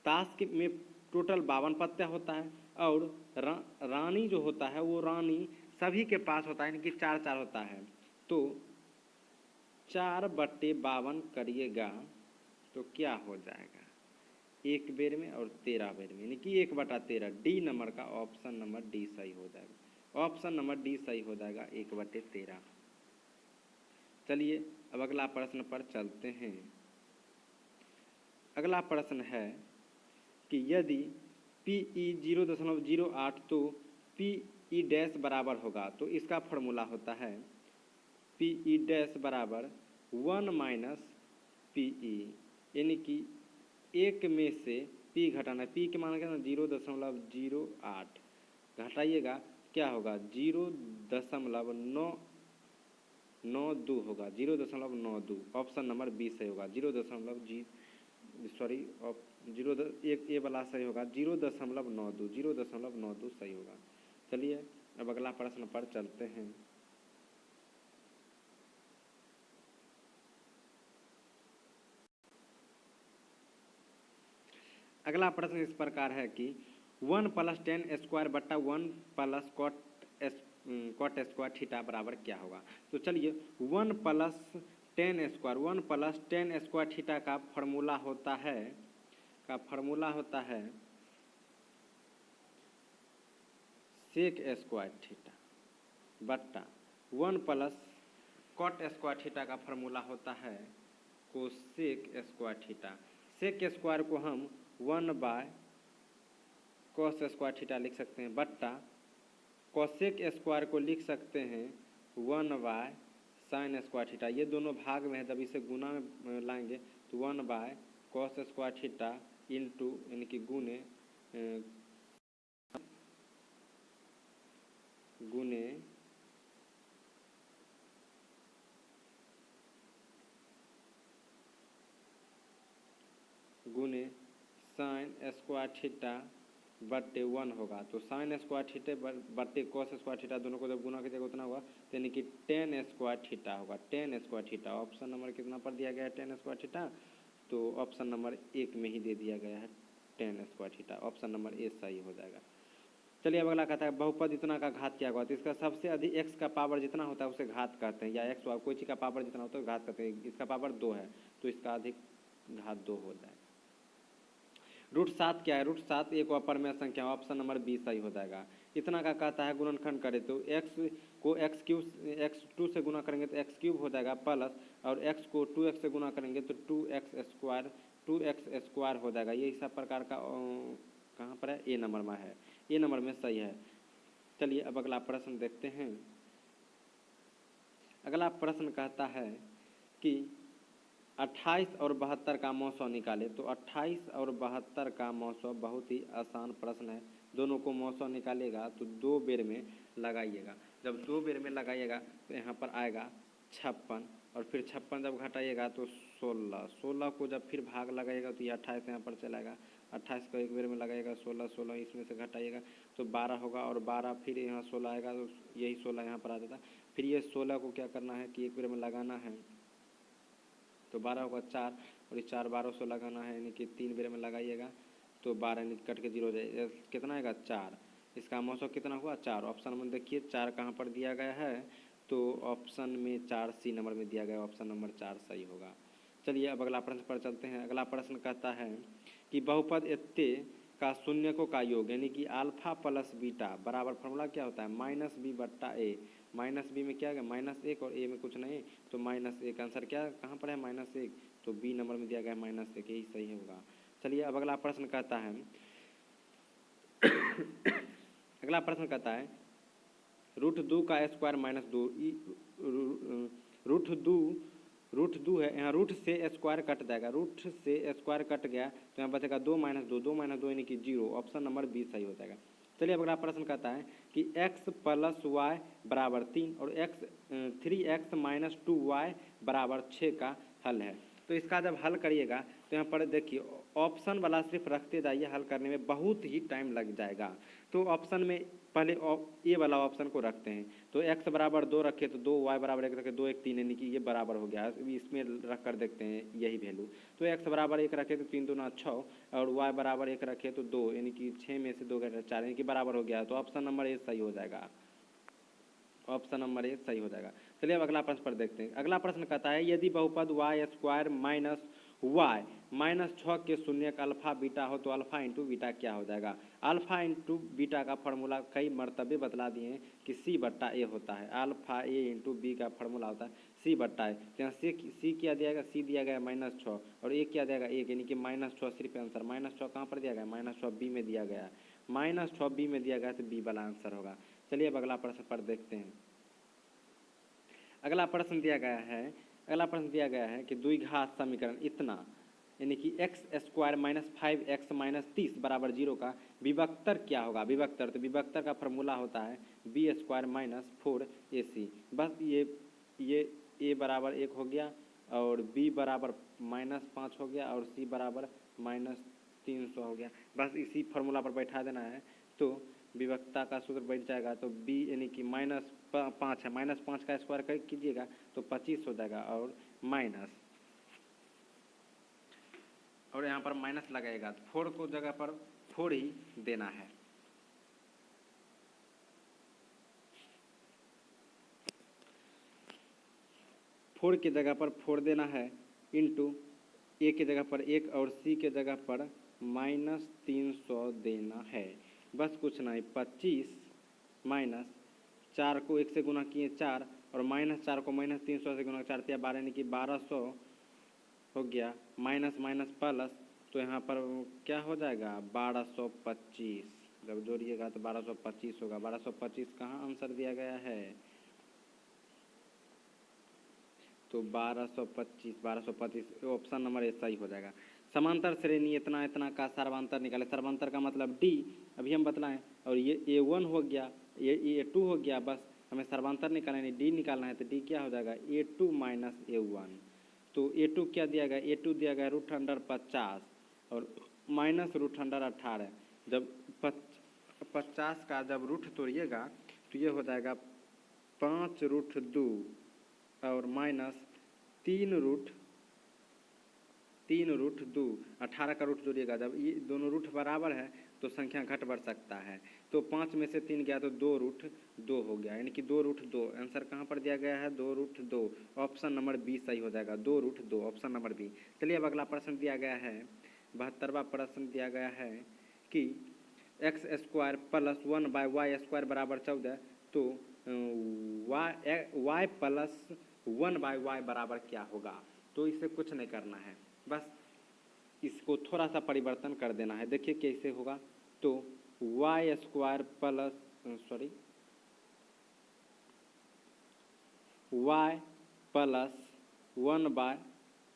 Speaker 1: ताश के में टोटल 52 पत्ता होता है, और रानी जो होता है वो रानी सभी के पास होता है, यानी कि 4 होता है। तो 4/52 करिएगा तो क्या हो जाएगा, 1 बेर में और 13 बेर में, यानी कि 1/13, डी नंबर का ऑप्शन नंबर डी सही हो जाएगा, ऑप्शन नंबर डी सही हो जाएगा 1/13। चलिए अब अगला प्रश्न पर चलते हैं। अगला प्रश्न है कि यदि PE 0.08 तो PE डैश बराबर होगा। तो इसका फॉर्मूला होता है PE डैश बराबर 1 - PE, यानी कि 1 में से P घटाना, P के मान क्या 0.08 घटाइएगा क्या होगा 0.992 होगा, 0.92, ऑप्शन नंबर बी सही होगा, 1 ए वाला सही होगा, 0.92 सही होगा। चलिए अब अगला प्रश्न पर चलते हैं। अगला प्रश्न इस प्रकार है कि 1 + tan स्क्वायर बट्टा 1 + cot स्क्वायर थीटा बराबर क्या होगा। तो चलिए 1 + tan square, 1 + tan square theta का फॉर्मूला होता है सेक स्क्वायर थीटा बट्टा 1 + cot स्क्वायर थीटा का फॉर्मूला होता है cosec square theta. Sec square को हम 1/cos स्क्वायर थीटा लिख सकते हैं, बट्टा कोसेक स्क्वायर को लिख सकते हैं 1/sin स्क्वायर थीटा। ये दोनों भाग में है, जब इसे गुना में लाएंगे तो 1/cos स्क्वायर थीटा इंटू, यानी कि गुने sin स्क्वायर थीटा बट्टे 1 होगा। तो sin स्क्वायर थीटा बट्टे cos स्क्वायर थीटा दोनों को जब गुना कीजिएगा उतना होगा, तो यानी कि tan स्क्वायर थीटा होगा, tan square theta. Option number कितना पर दिया गया है tan स्क्वायर थीटा, तो ऑप्शन नंबर 1 में ही दे दिया गया है tan square theta, option number ए सही हो जाएगा। चलिए अब अगला कहता है बहुपद इतना का घात क्या होगा। तो इसका सबसे अधिक x का पावर जितना होता है उसे घात कहते हैं, या x कोई चीज़ का पावर जितना होता है घात कहते हैं। इसका पावर 2 है तो इसका अधिक घात 2 हो जाएगा। √7 क्या है, √7 एक अपरमेय संख्या, ऑप्शन नंबर बी सही हो जाएगा। इतना का कहता है गुणनखंड करें तो x को x2 से गुना करेंगे तो x³ हो जाएगा प्लस, और x को 2x से गुना करेंगे तो 2x स्क्वायर हो जाएगा। ये इस प्रकार का कहाँ पर है, ए नंबर में है, ए नंबर में सही है। चलिए अब अगला प्रश्न देखते हैं। अगला प्रश्न कहता है कि 28 और 72 का मौसौ निकाले। तो 28 और 72 का मौसौ बहुत ही आसान प्रश्न है, दोनों को मौसौ निकालेगा तो 2 बेर में लगाइएगा। जब 2 बेर में लगाइएगा तो यहाँ पर आएगा 56 और फिर 56 जब घटाइएगा तो 16, 16 को जब फिर भाग लगाइएगा तो ये 28 यहाँ पर चलाएगा, 28 को एक बेर में लगाइएगा 16, 16 इसमें से घटाइएगा तो 12 होगा और 12 फिर यहाँ 16 आएगा तो यही 16 यहाँ पर आ जाता। फिर ये 16 को क्या करना है कि एक बेर में लगाना है तो 12 होगा 4 और ये 4 12 16 लगाना है, यानी कि 3 बेर में लगाइएगा तो 12 यानी कट के 0 हो जाएगा, कितना आएगा 4। इसका मौसम कितना हुआ 4। ऑप्शन में देखिए 4 कहाँ पर दिया गया है तो ऑप्शन में 4C नंबर में दिया गया, ऑप्शन नंबर 4 सही होगा। चलिए अब अगला प्रश्न पर चलते हैं। अगला प्रश्न कहता है कि बहुपद एत्ते का शून्यकों का योग यानी कि अल्फा प्लस बीटा बराबर फॉर्मूला क्या होता है -b/a। -b में क्या है -1 और a में कुछ नहीं तो -1। आंसर क्या कहाँ पर है -1 तो बी नंबर में दिया गया है -1, यही सही होगा। चलिए अब अगला प्रश्न कहता है अगला प्रश्न कहता है √2 का स्क्वायर -2 √2 है, यहाँ रूट से स्क्वायर कट जाएगा, रूट से स्क्वायर कट गया तो यहाँ बचेगा 2 - 2, 2 - 2 यानी कि 0, ऑप्शन नंबर बी सही हो जाएगा। चलिए अब अगला प्रश्न कहता है कि x + y = 3 और 3x - 2y = 6 का हल है। तो इसका जब हल करिएगा तो यहाँ पर देखिए ऑप्शन वाला सिर्फ रखते जाइए, हल करने में बहुत ही टाइम लग जाएगा। तो ऑप्शन में पहले ए वाला ऑप्शन को रखते हैं तो x = 2 रखे तो 2, y = 1 रखे 2 1 3 यानी कि ये बराबर हो गया। इसमें रख कर देखते हैं यही वैल्यू तो x = 1 रखे तो 3 दूना 6 और y = 1 रखे तो 2 यानी कि 6 में से 2 घटा 4 यानी कि बराबर हो गया। तो ऑप्शन नंबर ए सही हो जाएगा, ऑप्शन नंबर ए सही हो जाएगा। चलिए अब अगला प्रश्न पर देखते हैं। अगला प्रश्न कहता है यदि बहुपद y² - y -6 के शून्यक अल्फा बीटा हो तो अल्फा इंटू बीटा क्या हो जाएगा। अल्फा इंटू बीटा का फार्मूला कई मरतबे बतला दिए हैं कि C/A होता है। अल्फा ए इंटू बी का फार्मूला होता है C/A। तो यहाँ सी क्या दिया गया, सी दिया गया -6 और ए क्या दिया गया 1 यानी कि -6 सिर्फ आंसर। -6 कहाँ पर दिया गया -6 बी में दिया गया है, -6 बी में दिया गया तो बी वाला आंसर होगा। चलिए अब अगला प्रश्न पर देखते हैं। अगला प्रश्न दिया गया है कि द्विघात समीकरण इतना यानी कि x² - 5x - 30 = 0 का विभक्तर क्या होगा। विभक्तर तो विभक्तर का फार्मूला होता है b² - 4ac। बस ये a = 1 हो गया और b = -5 हो गया और c = -300 हो गया। बस इसी फार्मूला पर बैठा देना है तो विभक्ता का सूत्र बैठ जाएगा। तो b यानी कि -5 है, -5 का स्क्वायर कीजिएगा तो 25 हो जाएगा और माइनस और यहाँ पर माइनस लगाएगा तो 4 को जगह पर 4 ही देना है। फोर की जगह पर 4 देना है इंटू ए की जगह पर 1 और सी के जगह पर -300 देना है। बस कुछ नहीं 25 माइनस 4 को 1 से गुना किए 4 और -4 को -300 से गुना 4 दिया 12 यानी कि 1200 हो गया। माइनस माइनस प्लस तो यहाँ पर क्या हो जाएगा 1225। जब जोड़िएगा तो 1225 होगा। 1225 कहाँ आंसर दिया गया है तो 1225 ऑप्शन नंबर ए सही हो जाएगा। समांतर श्रेणी इतना इतना का सर्वांतर निकाले। सर्वांतर का मतलब डी अभी हम बतलाएं और ये A1 हो गया, ये A2 हो गया। बस हमें सर्वांतर निकालना है, डी निकालना है तो डी क्या हो जाएगा A2 - A1। तो A2 क्या दिया गया A2 दिया गया √50 और -√18। जब 50 का जब रूट तोड़िएगा तो ये हो जाएगा 5√2 और -3√2। 18 का रूट जोड़िएगा जब ये दोनों रूट बराबर है तो संख्या घट बढ़ सकता है। तो 5 में से 3 गया तो 2√2 हो गया यानी कि 2√2। आंसर कहाँ पर दिया गया है 2√2। ऑप्शन नंबर बी सही हो जाएगा 2√2 ऑप्शन नंबर बी। चलिए अब अगला प्रश्न दिया गया है 72वां प्रश्न दिया गया है कि x² + 1/y² = 14 तो y + 1/y बराबर क्या होगा। तो इसे कुछ नहीं करना है, बस इसको थोड़ा सा परिवर्तन कर देना है। देखिए कैसे होगा तो y² + y +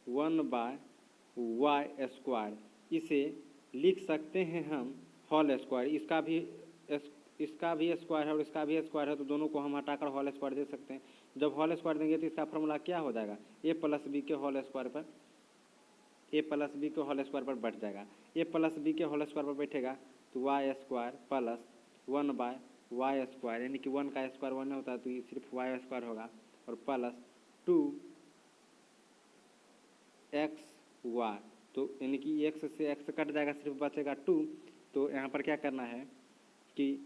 Speaker 1: 1/y²। इसे लिख सकते हैं हम होल स्क्वायर। इसका भी इसका भी स्क्वायर है और इसका भी स्क्वायर है, तो दोनों को हम हटाकर होल स्क्वायर दे सकते हैं। जब होल स्क्वायर देंगे तो इसका फॉर्मूला क्या हो जाएगा, ए प्लस बी के होल स्क्वायर पर, ए प्लस बी के होल स्क्वायर पर बैठ जाएगा। ए प्लस बी के होल स्क्वायर पर बैठेगा तो Y square plus 1/y square, यानी कि 1 का स्क्वायर 1 होता है तो ये सिर्फ वाई स्क्वायर होगा, और प्लस 2xy, तो यानी कि x से x कट जाएगा, सिर्फ बचेगा 2। तो यहाँ पर क्या करना है कि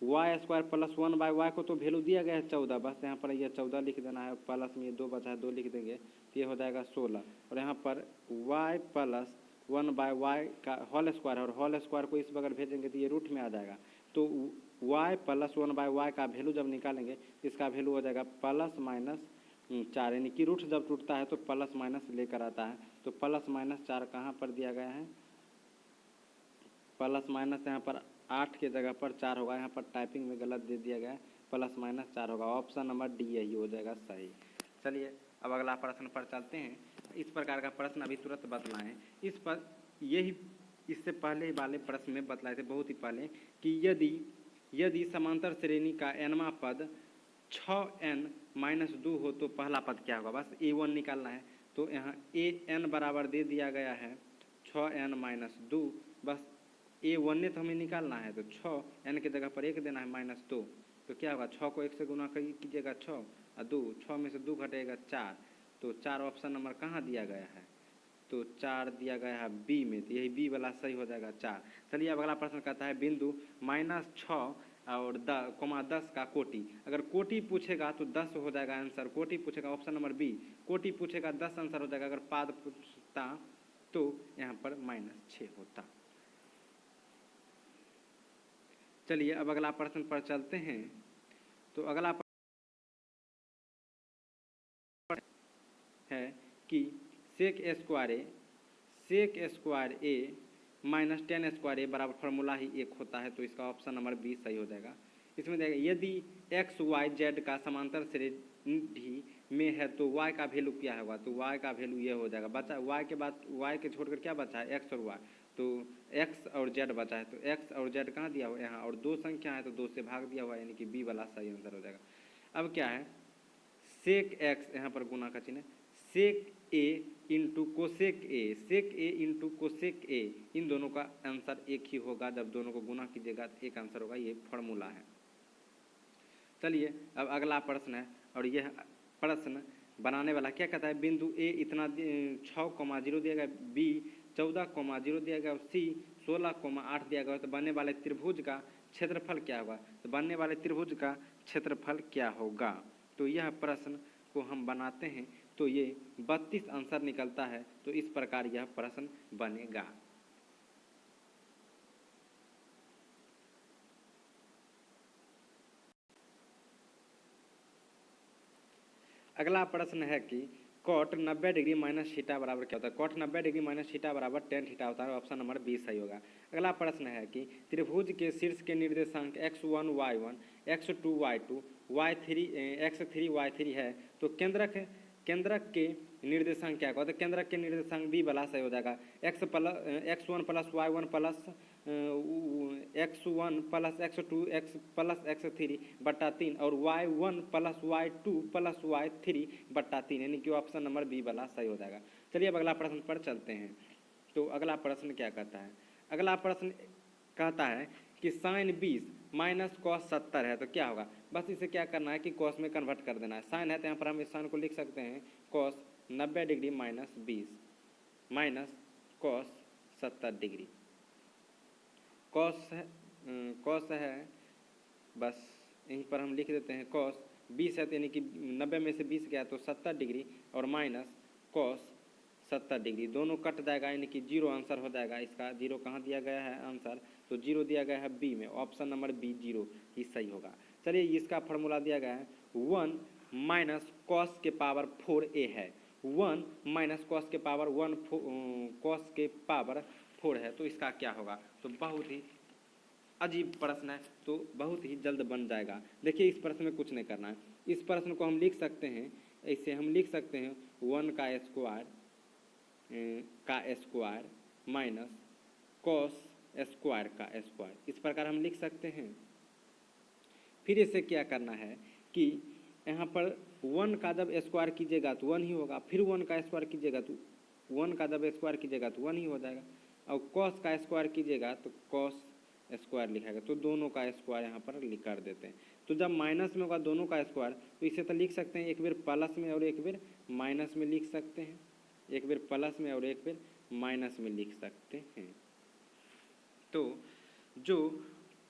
Speaker 1: वाई स्क्वायर प्लस 1/y को तो वैल्यू दिया गया है 14, बस यहाँ पर यह 14 लिख देना है, प्लस में ये 2 बचा है 2 लिख देंगे तो ये हो जाएगा 16, और यहाँ पर y प्लस 1/y का होल स्क्वायर है, और होल स्क्वायर को इस बगल भेजेंगे तो ये रूट में आ जाएगा। तो y प्लस 1/y का वैल्यू जब निकालेंगे इसका वैल्यू हो जाएगा प्लस माइनस 4, यानी कि रूट जब टूटता है तो प्लस माइनस लेकर आता है। तो प्लस माइनस 4 कहाँ पर दिया गया है, प्लस माइनस यहाँ पर 8 के जगह पर 4 होगा, यहाँ पर टाइपिंग में गलत दे दिया गया है, प्लस माइनस 4 होगा। ऑप्शन नंबर डी यही हो जाएगा सही। चलिए अब अगला प्रश्न पर चलते हैं। इस प्रकार का प्रश्न अभी तुरंत बतलाएं। इस पर यही इससे पहले वाले प्रश्न में बतलाए थे बहुत ही पहले कि यदि समांतर श्रेणी का nवां पद 6n-2 हो तो पहला पद क्या होगा, बस a1 निकालना है। तो यहाँ an बराबर दे दिया गया है 6n-2, बस a1 ने तो हमें निकालना है, तो 6n के जगह पर 1 देना है -2, तो क्या होगा 6 को 1 से गुना कीजिएगा 6 और 2, 6 में से 2 घटेगा 4, तो 4 ऑप्शन नंबर कहाँ दिया गया है, तो 4 दिया गया है बी में, तो यही बी वाला सही हो जाएगा 4। चलिए अब अगला प्रश्न कहता है बिंदु -6 और 10 का कोटि, अगर कोटि पूछेगा तो 10 हो जाएगा आंसर, कोटि पूछेगा ऑप्शन नंबर बी, कोटि पूछेगा 10 आंसर हो जाएगा, अगर पाद पूछता तो यहाँ पर -6 होता। चलिए अब अगला प्रश्न पर चलते हैं। तो अगला है कि सेक स्क्वायर ए माइनस 10 स्क्वायर ए बराबर फॉर्मूला ही 1 होता है, तो इसका ऑप्शन नंबर बी सही हो जाएगा। इसमें देखिए यदि एक्स वाई जेड का समांतर श्रेणी में है तो वाई का वैल्यू क्या होगा, तो वाई का वैल्यू ये हो जाएगा, बचा वाई के बाद वाई के छोड़कर क्या बचा है एक्स और वाई, तो एक्स और जेड बचा है, तो एक्स और जेड कहाँ दिया हुआ है यहाँ, और 2 संख्या है तो 2 से भाग दिया हुआ है, यानी कि बी वाला सही आंसर हो जाएगा। अब क्या है सेक एक्स, यहाँ पर गुना का चिन्ह है, sec A into cosec A, sec A into cosec A, इन दोनों का आंसर एक ही होगा, जब दोनों को गुना कीजिएगा तो एक आंसर होगा, ये फॉर्मूला है। चलिए अब अगला प्रश्न है, और यह प्रश्न बनाने वाला क्या कहता है बिंदु ए इतना 6,0 दिया गया, बी 14,0 दिया गया, और सी 16,8 दिया गया, तो बनने वाले त्रिभुज का क्षेत्रफल क्या होगा, तो बनने वाले त्रिभुज का क्षेत्रफल क्या होगा, तो यह प्रश्न को हम बनाते हैं तो ये 32 आंसर निकलता है, तो इस प्रकार यह प्रश्न बनेगा। अगला प्रश्न है कि कॉट 90 डिग्री माइनस थीटा बराबर क्या होता है, कॉट 90 डिग्री माइनस थीटा बराबर tan थीटा होता है, ऑप्शन नंबर बी सही होगा। अगला प्रश्न है कि त्रिभुज के शीर्ष के निर्देशांक x1 y1 x2 y2 y3 x3 y3 है, तो केंद्रक के निर्देशांक क्या होगा, तो केंद्रक के निर्देशांक बी वाला सही हो जाएगा, x1 plus y1 plus x1 plus x2 x plus x3 बटा 3 और y1 plus y2 plus y3 बटा 3, यानी कि ऑप्शन नंबर बी वाला सही हो जाएगा। चलिए अब अगला प्रश्न पर चलते हैं। तो अगला प्रश्न क्या कहता है, अगला प्रश्न कहता है कि साइन 20 माइनस कॉस 70 है, तो क्या होगा, बस इसे क्या करना है कि कॉस में कन्वर्ट कर देना है। साइन है तो यहाँ पर हम इस साइन को लिख सकते हैं cos 90 degree minus 20 minus cos 70 degree, cos है बस यहीं पर हम लिख देते हैं कॉस 20 है, तो यानी कि 90 में से 20 गया तो 70 डिग्री, और माइनस कॉस 70 डिग्री, दोनों कट जाएगा, यानी कि 0 आंसर हो जाएगा। इसका 0 कहाँ दिया गया है आंसर, तो 0 दिया गया है बी में, ऑप्शन नंबर बी 0 ही सही होगा। चलिए इसका फॉर्मूला दिया गया है 1 माइनस कॉस के पावर 4a है, 1 माइनस कॉस के पावर 1 कॉस के पावर 4 है, तो इसका क्या होगा, तो बहुत ही अजीब प्रश्न है, तो बहुत ही जल्द बन जाएगा। देखिए इस प्रश्न में कुछ नहीं करना है, इस प्रश्न को हम लिख सकते हैं ऐसे, हम लिख सकते हैं 1 का स्क्वायर माइनस कॉस स्क्वायर का स्क्वायर, इस प्रकार हम लिख सकते हैं। फिर इसे क्या करना है कि यहाँ पर 1 का जब स्क्वायर कीजिएगा तो 1 ही होगा, फिर 1 का स्क्वायर कीजिएगा तो 1 का जब स्क्वायर कीजिएगा तो 1 ही हो जाएगा, और कॉस का स्क्वायर कीजिएगा तो कॉस स्क्वायर लिखाएगा। तो दोनों का स्क्वायर यहाँ पर कर देते हैं। तो जब माइनस में होगा दोनों का स्क्वायर तो इसे तो लिख सकते हैं एक बार प्लस में और एक बार माइनस में लिख सकते हैं, एक बार प्लस में और एक बार माइनस में लिख सकते हैं। तो जो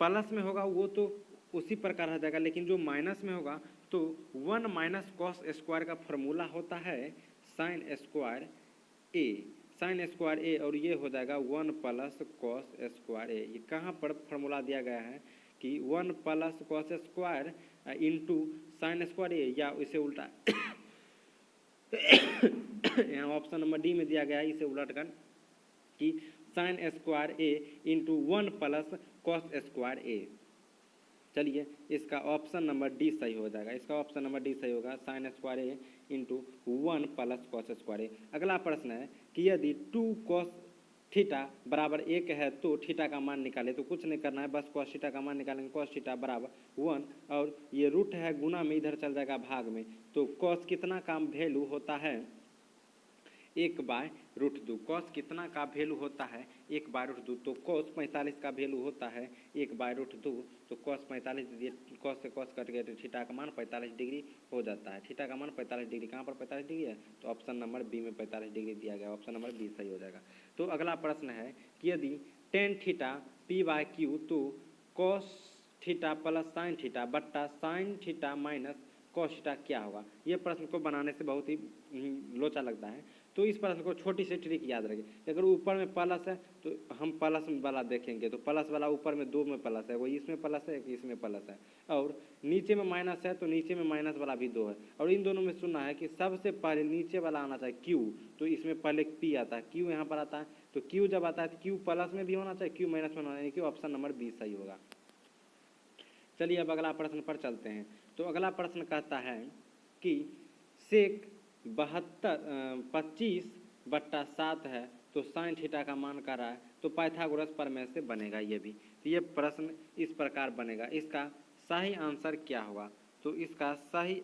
Speaker 1: प्लस में होगा वो तो उसी प्रकार रह जाएगा, लेकिन जो माइनस में होगा तो 1 माइनस कॉस स्क्वायर का फॉर्मूला होता है साइन स्क्वायर ए, साइन स्क्वायर ए, और ये हो जाएगा 1 प्लस कॉस स्क्वायर ए। ये कहाँ पर फॉर्मूला दिया गया है कि 1 plus cos square into sine square A, या इसे उल्टा यहाँ ऑप्शन नंबर डी में दिया गया है, इसे उलट कर कि साइन स्क्वायर ए इंटू 1 प्लस कॉस स्क्वायर ए। चलिए इसका ऑप्शन नंबर डी सही हो जाएगा, इसका ऑप्शन नंबर डी सही होगा, साइन स्क्वायर ए इंटू 1 प्लस कॉस स्क्वायर ए। अगला प्रश्न है कि यदि 2 कॉस थीटा बराबर 1 है तो थीटा का मान निकाले। तो कुछ नहीं करना है, बस कॉस थीटा का मान निकालेंगे। कॉस थीटा बराबर 1, और ये रूट है गुना में, इधर चल जाएगा भाग में। तो कॉस कितना का वैल्यू होता है 1/√2। कॉस कितना का वैल्यू होता है 1/√2। तो कॉस 45 का वैल्यू होता है 1/√2। तो कॉस 45 दिए, कॉस से कॉस कट गया तो थीटा का मान 45 डिग्री हो जाता है। थीटा का मान 45 डिग्री, कहाँ पर 45 डिग्री है तो ऑप्शन नंबर बी में 45 डिग्री दिया गया, ऑप्शन नंबर बी सही हो जाएगा। तो अगला प्रश्न है कि यदि टेन थीटा p/q तो cos theta plus sine theta बट्टा sine theta minus cos theta क्या होगा। ये प्रश्न को बनाने से बहुत ही लोचा लगता है। तो इस प्रश्न को छोटी सी ट्रिक याद रखिए। अगर ऊपर में प्लस है तो हम प्लस वाला देखेंगे, तो प्लस वाला ऊपर में 2 में प्लस है, वो इसमें प्लस है, इसमें प्लस है, और नीचे में माइनस है तो नीचे में माइनस वाला भी 2 है। और इन दोनों में सुनना है कि सबसे पहले नीचे वाला आना चाहिए क्यू, तो इसमें पहले पी आता है, क्यू यहाँ पर आता है। तो क्यू जब आता है तो क्यू प्लस में भी होना चाहिए, क्यू माइनस में होना चाहिए, क्यू ऑप्शन नंबर बी सही होगा। चलिए अब अगला प्रश्न पर चलते हैं। तो अगला प्रश्न कहता है कि सेक 25/7 है तो साइन थीटा का मान कर रहा है, तो पाइथागोरस प्रमेय से बनेगा ये भी। तो ये प्रश्न इस प्रकार बनेगा। इसका सही आंसर क्या होगा। तो इसका सही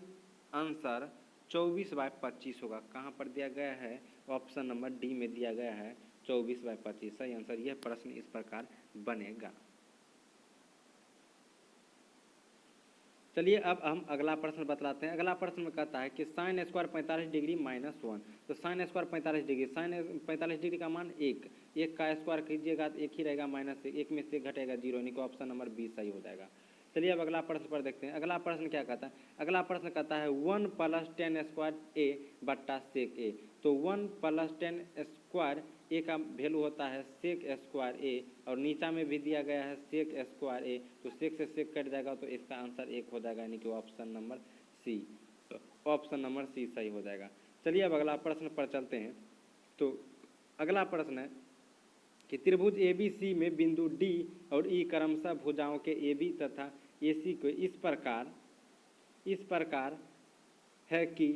Speaker 1: आंसर 24/25 होगा। कहाँ पर दिया गया है, ऑप्शन नंबर डी में दिया गया है 24/25 सही आंसर। यह प्रश्न इस प्रकार बनेगा। चलिए अब हम अगला प्रश्न बतलाते हैं। अगला प्रश्न में कहता है कि साइन स्क्वायर 45 डिग्री माइनस 1। तो sine square 45 degree, sine 45 degree का मान 1 का स्क्वायर कीजिएगा तो 1 ही रहेगा, माइनस 1 में से घटेगा 0, यानी कि ऑप्शन नंबर बी सही हो जाएगा। चलिए अब अगला प्रश्न पर देखते हैं। अगला प्रश्न क्या कहता है। अगला प्रश्न कहता है 1 + 10 स्क्वायर ए बट्टा सेक ए। तो 1 + 10 स्क्वायर ए का वैल्यू होता है सेक स्क्वायर ए, और नीचा में भी दिया गया है सेक स्क्वायर ए। तो सेक से सेक कट जाएगा तो इसका आंसर 1 हो जाएगा, यानी कि option number C, option number C सही हो जाएगा। चलिए अब अगला प्रश्न पर चलते हैं। तो अगला प्रश्न है कि त्रिभुज ABC में बिंदु डी और ई क्रमशः भुजाओं के AB तथा AC को इस प्रकार है कि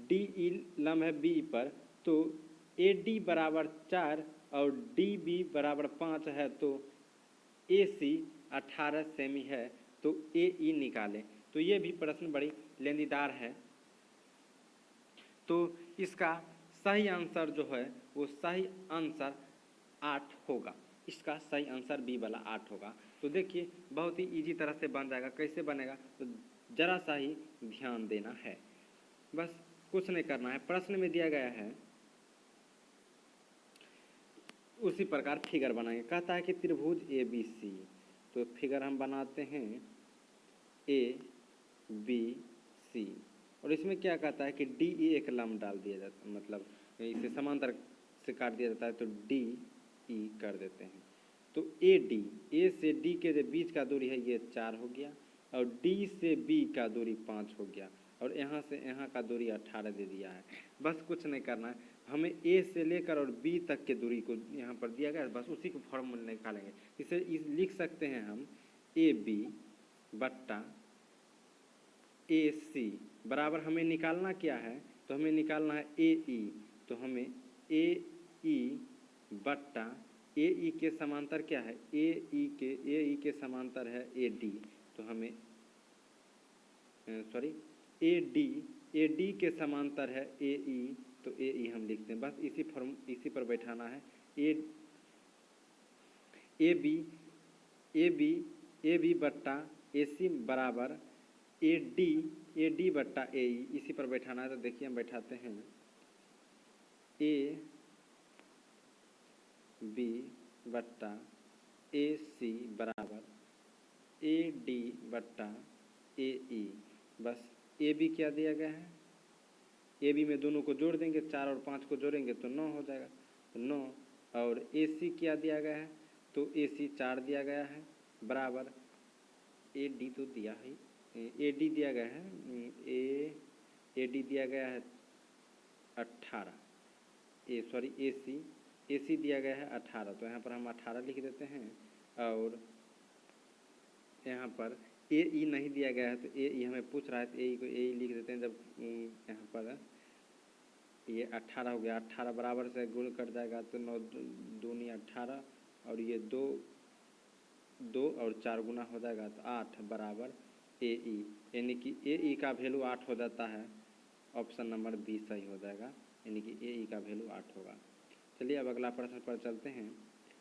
Speaker 1: DE लम्ब है B पर, तो AD बराबर 4 और DB बराबर 5 है, तो AC 18 सेमी है, तो AE निकालें। तो ये भी प्रश्न बड़ी लेंदीदार है। तो इसका सही आंसर जो है वो सही आंसर 8 होगा। इसका सही आंसर बी वाला 8 होगा। तो देखिए बहुत ही इजी तरह से बन जाएगा। कैसे बनेगा तो जरा सा ही ध्यान देना है, बस कुछ नहीं करना है। प्रश्न में दिया गया है उसी प्रकार फिगर बनाएंगे। कहता है कि त्रिभुज ABC, तो फिगर हम बनाते हैं ABC, और इसमें क्या कहता है कि DE एक लम्ब डाल दिया जाता है, मतलब इसे समांतर से काट दिया जाता है, तो DE कर देते हैं। तो AD, A से D के जो बीच का दूरी है ये 4 हो गया, और D से B का दूरी 5 हो गया, और यहाँ से यहाँ का दूरी 18 दे दिया है। बस कुछ नहीं करना है, हमें A से लेकर और B तक के दूरी को यहाँ पर दिया गया है, बस उसी को फॉर्मूला निकालेंगे। इसे लिख सकते हैं हम AB बट्टा AC बराबर हमें निकालना क्या है, तो हमें निकालना है AE। तो हमें AE बट्टा AE के समांतर क्या है, AE के समांतर है AD, तो हमें सॉरी ए डी के समांतर है ए ई, तो ए ई हम लिखते हैं, बस इसी पर बैठाना है। ए बी बट्टा ए सी बराबर ए डी बट्टा ए ई, इसी पर बैठाना है। तो देखिए हम बैठाते हैं, ए बी बट्टा ए सी बराबर ए डी बट्टा ए ई। बस ए बी क्या दिया गया है, ए बी में दोनों को जोड़ देंगे, 4 और 5 को जोड़ेंगे तो 9 हो जाएगा, तो 9। और ए सी क्या दिया गया है, तो ए सी 4 दिया गया है बराबर ए डी तो दिया है, ए डी दिया गया है, ए डी दिया गया है 18, ए सी दिया गया है 18, तो यहाँ पर हम 18 लिख देते हैं। और यहाँ पर ए ई नहीं दिया गया है, तो ए ई हमें पूछ रहा है, तो ए ई को ए ई लिख देते हैं। जब यहाँ पर ये 18 हो गया, 18 बराबर से गुण कट जाएगा तो 9 दूनी 18, और ये 2 और 4 गुना हो जाएगा तो 8 बराबर ए ई, यानी कि ए ई का वैल्यू 8 हो जाता है। ऑप्शन नंबर बी सही हो जाएगा, यानी कि ए ई का वैल्यू 8 होगा। चलिए अब अगला प्रश्न पर चलते हैं।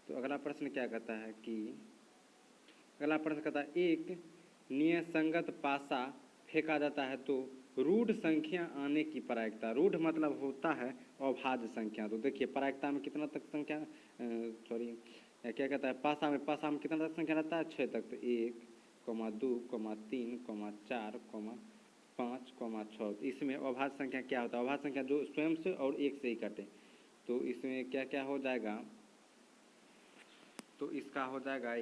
Speaker 1: तो अगला प्रश्न क्या कहता है कि अगला प्रश्न कहता है, एक नियसंगत पासा फेंका जाता है तो रूढ़ संख्या आने की प्रायिकता, रूढ़ मतलब होता है अभाज्य संख्या। तो देखिए प्रायिकता में कितना तक संख्या, क्या कहता है, पासा में कितना तक संख्या रहता है, 6 तक। तो 1, 2, 3, 4, 5, 6। तो इसमें अभाज्य संख्या क्या होता है, अभाज्य संख्या जो स्वयं से और एक से ही कटे। तो इसमें क्या क्या हो जाएगा, तो इसका हो जाएगा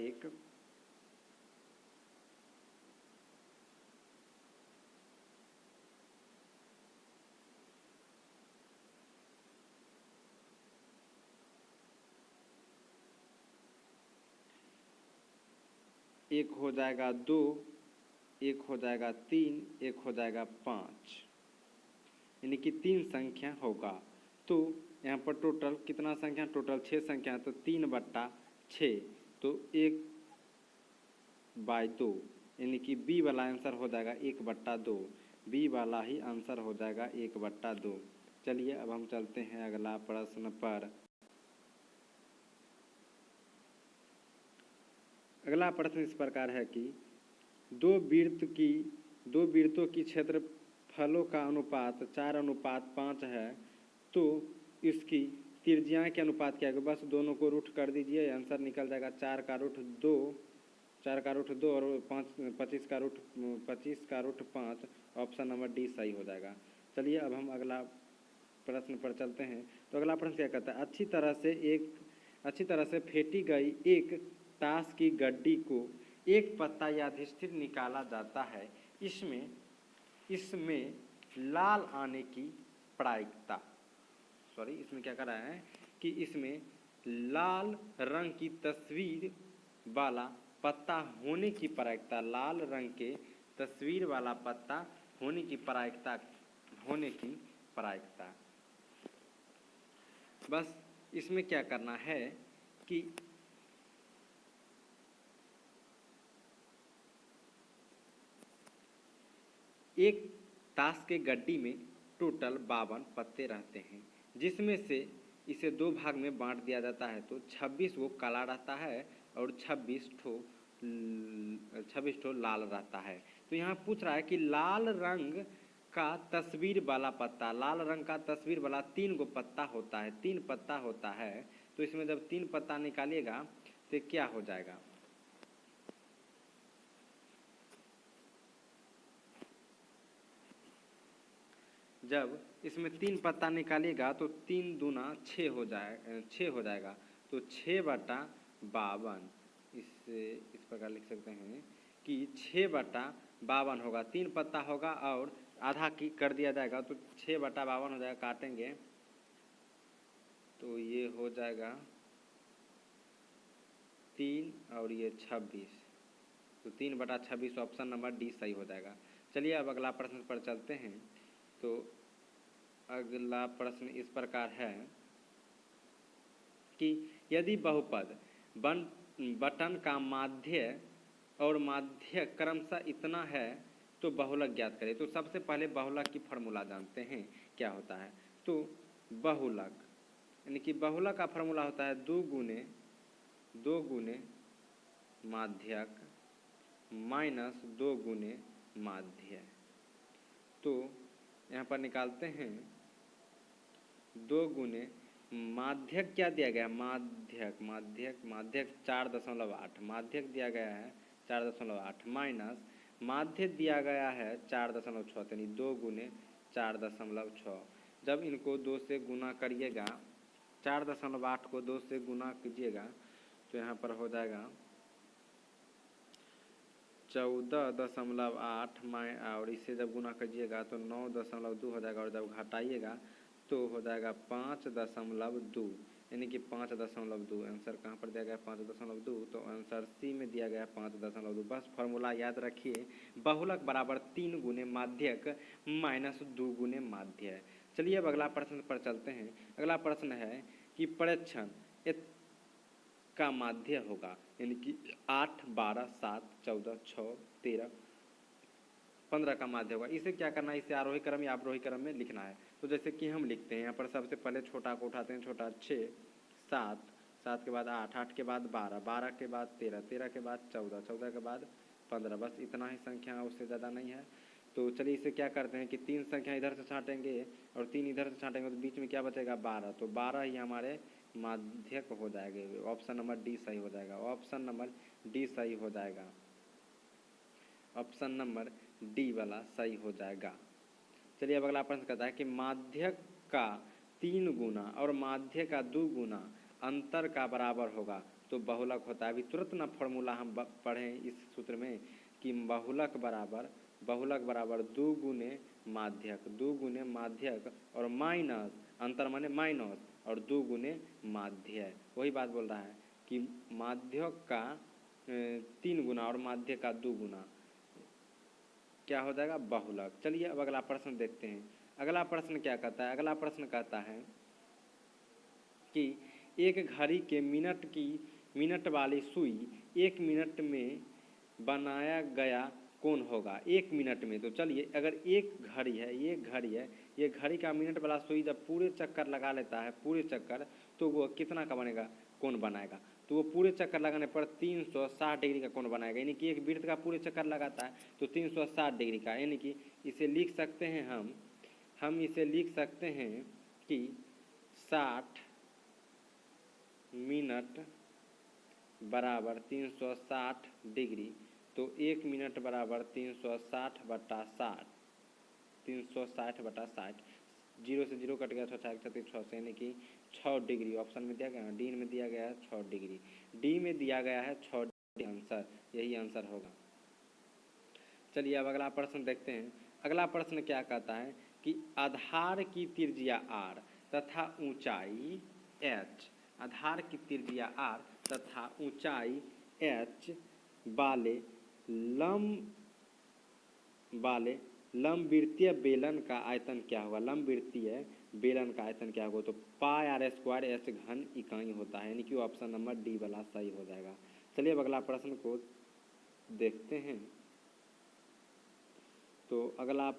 Speaker 1: एक हो जाएगा 2, एक हो जाएगा 3, एक हो जाएगा 5, यानी कि 3 संख्या होगा। तो यहाँ पर टोटल कितना संख्या, टोटल 6 संख्या, तो 3/6, तो 1/2, यानी कि बी वाला आंसर हो जाएगा 1/2, बी वाला ही आंसर हो जाएगा 1/2। चलिए अब हम चलते हैं अगला प्रश्न पर। अगला प्रश्न इस प्रकार है कि दो वृत्तों की क्षेत्रफलों का अनुपात 4:5 है, तो इसकी त्रिज्या के अनुपात क्या है। बस दोनों को रूट कर दीजिए, आंसर निकल जाएगा 4 का रूट 2 और 25 का रूट 5। ऑप्शन नंबर डी सही हो जाएगा। चलिए अब हम अगला प्रश्न पर चलते हैं। तो अगला प्रश्न क्या कहता है, अच्छी तरह से फेंटी गई एक ताश की गड्डी को एक पत्ता या अधिष्ठित निकाला जाता है, इसमें लाल आने की प्रायिकता, इसमें क्या कर रहा है कि इसमें लाल रंग की तस्वीर वाला पत्ता होने की प्रायिकता, लाल रंग के तस्वीर वाला पत्ता होने की प्रायिकता। बस इसमें क्या करना है कि एक ताश के गड्डी में टोटल 52 पत्ते रहते हैं, जिसमें से इसे 2 भाग में बांट दिया जाता है। तो 26 वो काला रहता है और 26 ठो लाल रहता है। तो यहाँ पूछ रहा है कि लाल रंग का तस्वीर वाला पत्ता, लाल रंग का तस्वीर वाला 3 गो पत्ता होता है, 3 पत्ता होता है। तो इसमें जब 3 पत्ता निकालिएगा तो क्या हो जाएगा, जब इसमें 3 पत्ता निकालिएगा तो 3 दूना 6 हो जाएगा। तो 6/52, इस प्रकार लिख सकते हैं कि 6/52 होगा। 3 पत्ता होगा और आधा की कर दिया जाएगा तो 6/52 हो जाएगा। काटेंगे तो ये हो जाएगा 3 और ये 26, तो 3/26 ऑप्शन नंबर डी सही हो जाएगा। चलिए अब अगला प्रश्न पर चलते हैं। तो अगला प्रश्न इस प्रकार है कि यदि बहुपद बटन का माध्य क्रमशः इतना है तो तो बहुलक ज्ञात करें। तो सबसे पहले बहुलक की फार्मूला जानते हैं क्या होता है। तो बहुलक यानी कि बहुलक का फार्मूला होता है 2 गुने माध्यक माइनस 2 गुने माध्य। तो यहाँ पर निकालते हैं 2 गुने माध्यक क्या दिया गया, माध्यक 4.8 माध्यक दिया गया है 4.8 माइनस माध्य दिया गया है 4.6 यानी 2 गुने 4.6। जब इनको 2 से गुना करिएगा 4.8 को 2 से गुना कीजिएगा तो यहाँ पर हो जाएगा 14.8 और इससे जब गुना कीजिएगा तो 9.2 हो जाएगा और जब घटाइएगा तो हो जाएगा 5.2 यानी कि 5.2। आंसर कहाँ पर दिया गया 5.2, तो आंसर सी में दिया गया 5.2। बस फार्मूला याद रखिए, बहुलक बराबर 3 गुने माध्यक माइनस 2 गुने माध्य। चलिए अब अगला प्रश्न पर चलते हैं। अगला प्रश्न है कि प्रेक्षण का माध्य होगा यानी कि 8, 12, 7, 14, 6, 13, 15 का माध्य होगा। इसे क्या करना है, इसे आरोही क्रम या अवरोही क्रम में लिखना है। तो जैसे कि हम लिखते हैं यहाँ पर सबसे पहले छोटा को उठाते हैं, छोटा 6, 7, 7 के बाद 8, 8 के बाद 12, 12 के बाद 13, 13 के बाद 14, 14 के बाद 15। बस इतना ही संख्या, उससे ज़्यादा नहीं है। तो चलिए इसे क्या करते हैं कि 3 संख्या इधर से छाँटेंगे और 3 इधर से छाँटेंगे तो बीच में क्या बचेगा 12। तो 12 ही हमारे माध्यक हो जाएंगे। ऑप्शन नंबर डी सही हो जाएगा। ऑप्शन नंबर डी सही हो जाएगा। ऑप्शन नंबर डी वाला सही हो जाएगा। चलिए अब अगला प्रश्न कहता है कि माध्यक का 3 गुना और माध्य का 2 गुना अंतर का बराबर होगा तो बहुलक होता है। अभी तुरंत ना फॉर्मूला हम पढ़ें इस सूत्र में कि बहुलक बराबर 2 गुने माध्यक, 2 गुने माध्यक और माइनस अंतर माने माइनस और 2 गुने माध्य। वही बात बोल रहा है कि माध्यक का 3 गुना और माध्य का 2 गुना क्या हो जाएगा बहुलक। चलिए अब अगला प्रश्न देखते हैं। अगला प्रश्न क्या कहता है, अगला प्रश्न कहता है कि एक घड़ी के मिनट वाली सुई 1 मिनट में बनाया गया कौन होगा 1 मिनट में। तो चलिए अगर एक घड़ी है, ये घड़ी का मिनट वाला सुई जब पूरे चक्कर लगा लेता है, पूरे चक्कर, तो वो कितना का बनेगा, कौन बनाएगा। तो वो पूरे चक्कर लगाने पर 360 डिग्री का कोण बनाएगा। यानी कि एक वृत्त का पूरे चक्कर लगाता है तो 360 डिग्री का, यानी कि इसे लिख सकते हैं हम इसे लिख सकते हैं कि 60 मिनट बराबर 360 डिग्री। तो 1 मिनट बराबर 360/60, 360/60, 0 से 0 कट गया, 6 6 से, यानी कि 6 डिग्री। ऑप्शन में दिया गया, डी में दिया गया है 6 डिग्री, डी में दिया गया है 6 डिग्री। आंसर यही आंसर होगा। चलिए अब अगला प्रश्न देखते हैं। अगला प्रश्न क्या कहता है कि आधार की त्रिज्या r तथा ऊंचाई h, आधार की त्रिज्या r तथा ऊंचाई h वाले लंबवृत्तीय बेलन का आयतन क्या होगा। लंबवृत्तीय बेलन का आयतन क्या होगा, तो πr² h घन इकाई होता है। यानी कि ऑप्शन नंबर डी वाला सही हो जाएगा। चलिए अब अगला प्रश्न को देखते हैं। तो अगला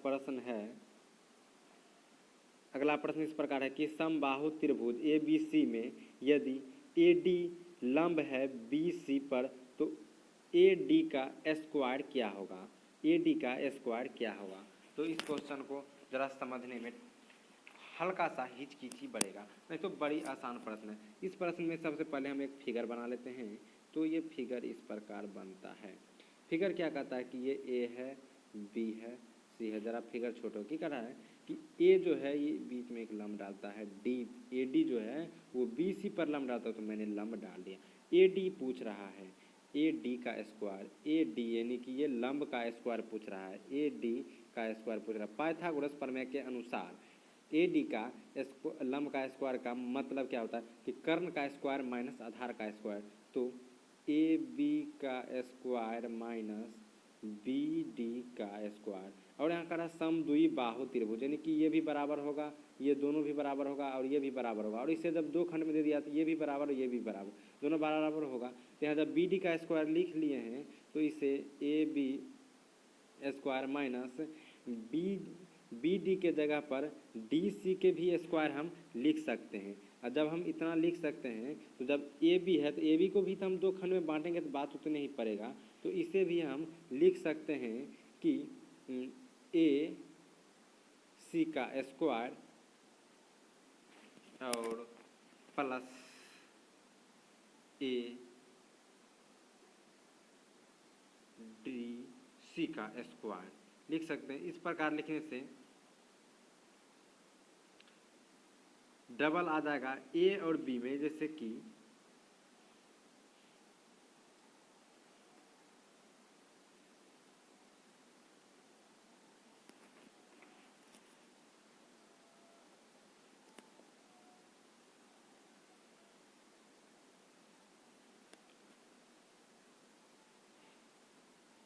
Speaker 1: प्रश्न इस प्रकार है कि समबाहु त्रिभुज ABC में यदि AD लंब है BC पर तो AD का स्क्वायर क्या होगा, AD का स्क्वायर क्या होगा। तो इस क्वेश्चन को जरा समझने में हल्का सा हिचकिची बढ़ेगा, नहीं तो बड़ी आसान प्रश्न है। इस प्रश्न में सबसे पहले हम एक फिगर बना लेते हैं। तो ये फिगर इस प्रकार बनता है। फिगर क्या कहता है कि ये A है, B है, C है। ज़रा फिगर छोटो की कह रहा है कि A जो है ये बीच में एक लंब डालता है, AD जो है वो BC पर लंब डालता है, तो मैंने लंब डाल दिया। AD पूछ रहा है, AD का स्क्वायर, AD यानी कि ये लंब का स्क्वायर पूछ रहा है, AD का स्क्वायर पूछ रहा है। पाइथागोरस प्रमेय के अनुसार AD का लंब का स्क्वायर का मतलब क्या होता है कि कर्ण का स्क्वायर माइनस आधार का स्क्वायर। तो AB का स्क्वायर माइनस BD का स्क्वायर, और यहाँ का समद्वि बाहु त्रिभुज, यानी कि ये भी बराबर होगा, ये दोनों भी बराबर होगा और ये भी बराबर होगा। और इसे जब 2 खंड में दे दिया तो ये भी बराबर और ये भी बराबर, दोनों बराबर होगा। तो यहाँ जब BD का स्क्वायर लिख लिए हैं तो इसे AB square minus B D के जगह पर डी सी के भी स्क्वायर हम लिख सकते हैं। और जब हम इतना लिख सकते हैं तो जब ए बी है तो ए बी को भी तो हम दो खंड में बांटेंगे तो बात उतने ही पड़ेगा। तो इसे भी हम लिख सकते हैं कि ए सी का स्क्वायर और प्लस ए डी सी का स्क्वायर लिख सकते हैं। इस प्रकार लिखने से डबल आ जाएगा ए और बी में, जैसे कि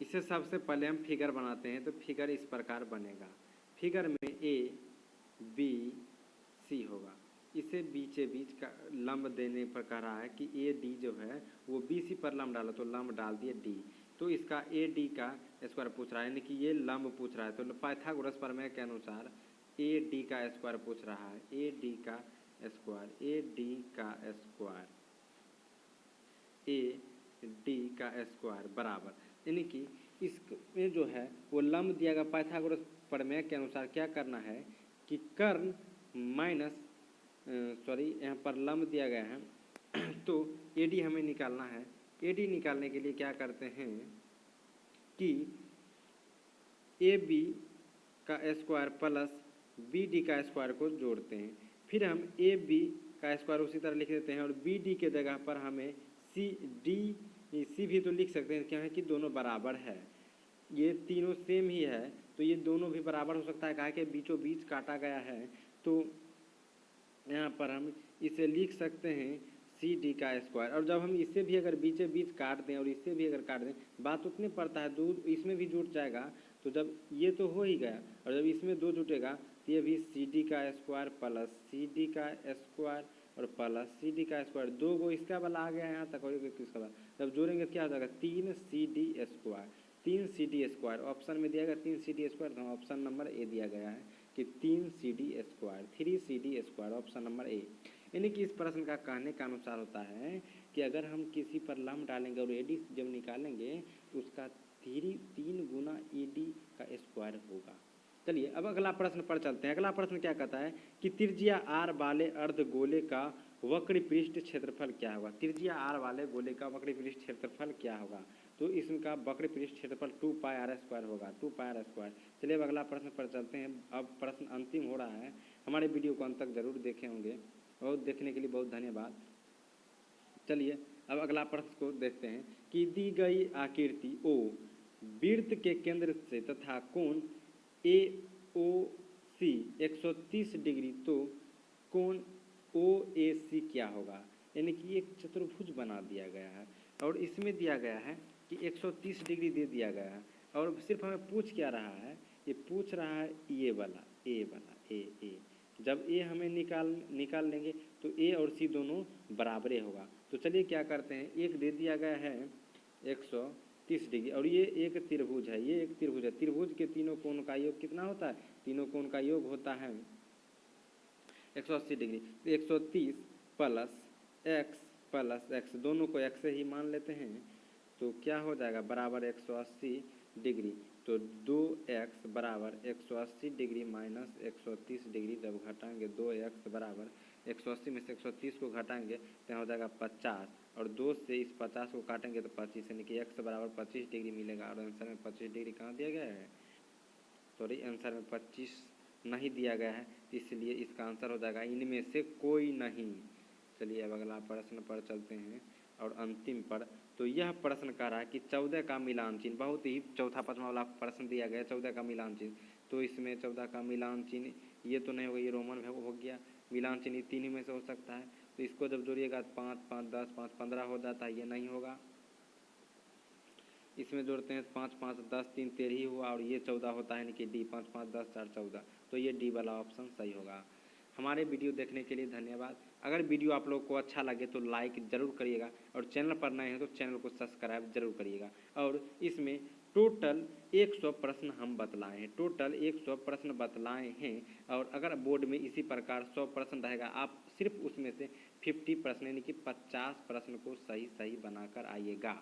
Speaker 1: इसे सबसे पहले हम फिगर बनाते हैं। तो फिगर इस प्रकार बनेगा। फिगर में ए बी सी होगा। इसे बीचे बीच का लंब देने पर कह रहा है कि ए डी जो है वो बी सी पर लंब डालो, तो लंब डाल दिए डी। तो इसका ए डी का स्क्वायर पूछ रहा है, यानी कि ये लंब पूछ रहा है। तो पाइथागोरस प्रमेय के अनुसार ए डी का स्क्वायर पूछ रहा है। ए डी का स्क्वायर, ए डी का स्क्वायर, ए डी का स्क्वायर बराबर, यानी कि इसमें जो है वो लंब दिया गया। पाइथागोरस प्रमेय के अनुसार क्या करना है कि कर्ण माइनस यहाँ पर लंब दिया गया है तो एडी हमें निकालना है। एडी निकालने के लिए क्या करते हैं कि ए बी का स्क्वायर प्लस बी डी का स्क्वायर को जोड़ते हैं। फिर हम ए बी का स्क्वायर उसी तरह लिख देते हैं और बी डी के जगह पर हमें सी डी सी भी तो लिख सकते हैं। क्या है कि दोनों बराबर है, ये तीनों सेम ही है तो ये दोनों भी बराबर हो सकता है। कहा कि बीचों बीच काटा गया है तो यहाँ पर हम इसे लिख सकते हैं सी डी का स्क्वायर। और जब हम इसे भी अगर बीचे बीच काट दें और इससे भी अगर काट दें बात उतने पड़ता है, दो इसमें भी जुट जाएगा। तो जब ये तो हो ही गया और जब इसमें दो जुटेगा तो ये भी सी डी का स्क्वायर प्लस सी डी का स्क्वायर और प्लस सी डी का स्क्वायर। दो गो इसका वाला आ गया यहाँ तक और इसका वाला, जब जोड़ेंगे क्या हो जाएगा 3 C D square. 3 C D square option में दिया गया 3 सी डी स्क्वायर, तो ऑप्शन नंबर ए दिया गया है कि 3 C D square, 3 C D square, option number A. यानी कि इस प्रश्न का कहने का अनुसार होता है कि अगर हम किसी पर लंब डालेंगे और एडी जब निकालेंगे तो उसका 3 गुना एडी का स्क्वायर होगा। चलिए अब अगला प्रश्न पर चलते हैं। अगला प्रश्न क्या कहता है कि त्रिज्या आर वाले अर्धगोले का वक्र पृष्ठ क्षेत्रफल क्या होगा। त्रिज्या आर वाले गोले का वक्र पृष्ठ क्षेत्रफल क्या होगा। तो इसका वक्र पृष्ठ क्षेत्रफल 2 पाई आर स्क्वायर होगा, 2 पाई आर स्क्वायर। चलिए अब अगला प्रश्न पर चलते हैं। अब प्रश्न अंतिम हो रहा है, हमारे वीडियो को अंत तक जरूर देखे होंगे। बहुत देखने के लिए बहुत धन्यवाद। चलिए अब अगला प्रश्न को देखते हैं कि दी गई आकृति ओ वृत्त के केंद्र से तथा कोण ए ओ सी 130 डिग्री, तो कोण ओ ए सी क्या होगा। यानी कि एक चतुर्भुज बना दिया गया है और इसमें दिया गया है कि 130 डिग्री दे दिया गया है और सिर्फ हमें पूछ क्या रहा है, ये पूछ रहा है ये वाला ए। जब ए हमें निकाल लेंगे तो ए और सी दोनों बराबरे होगा। तो चलिए क्या करते हैं, एक दे दिया गया है 130 डिग्री और ये एक त्रिभुज है, ये एक त्रिभुज है। त्रिभुज के तीनों कोण का योग कितना होता है, तीनों कोण का योग होता है 180 डिग्री। तो 130 प्लस एक्स दोनों को एक्स ही मान लेते हैं तो क्या हो जाएगा बराबर 180 डिग्री। तो 2x बराबर 180 डिग्री माइनस 130 डिग्री, जब घटाएंगे 2x बराबर 180 में से 130 को घटाएंगे तो हो जाएगा 50 और 2 से इस 50 को काटेंगे तो 25, यानी कि x बराबर 25 डिग्री मिलेगा। और आंसर में 25 डिग्री कहाँ दिया गया है, सॉरी आंसर में 25 नहीं दिया गया है, इसलिए इसका आंसर हो जाएगा इनमें से कोई नहीं। चलिए अब अगला प्रश्न पर चलते हैं और अंतिम पर। तो यह प्रश्न कह रहा है कि 14 का मिलान चिन्ह, बहुत ही चौथा पांचवा वाला प्रश्न दिया गया 14 का मिलान चिन्ह। तो इसमें 14 का मिलान चिन्ह ये तो नहीं होगा, ये रोमन हो गया। मिलान चिन्ह 3 ही में से हो सकता है, तो इसको जब जोड़िएगा 5 5 10 5 15 हो जाता है, ये नहीं होगा। इसमें जोड़ते हैं 5 5 10 3 13 ही हुआ और ये 14 होता है, यानी कि डी 5 5 10 4 14। तो ये डी वाला ऑप्शन सही होगा। हमारे वीडियो देखने के लिए धन्यवाद। अगर वीडियो आप लोग को अच्छा लगे तो लाइक ज़रूर करिएगा और चैनल पर नए हैं तो चैनल को सब्सक्राइब जरूर करिएगा। और इसमें टोटल 100 प्रश्न हम बतलाए हैं, टोटल 100 प्रश्न बतलाए हैं। और अगर बोर्ड में इसी प्रकार 100 प्रश्न रहेगा, आप सिर्फ उसमें से 50 प्रश्न यानी कि 50 प्रश्न को सही सही बनाकर आइएगा।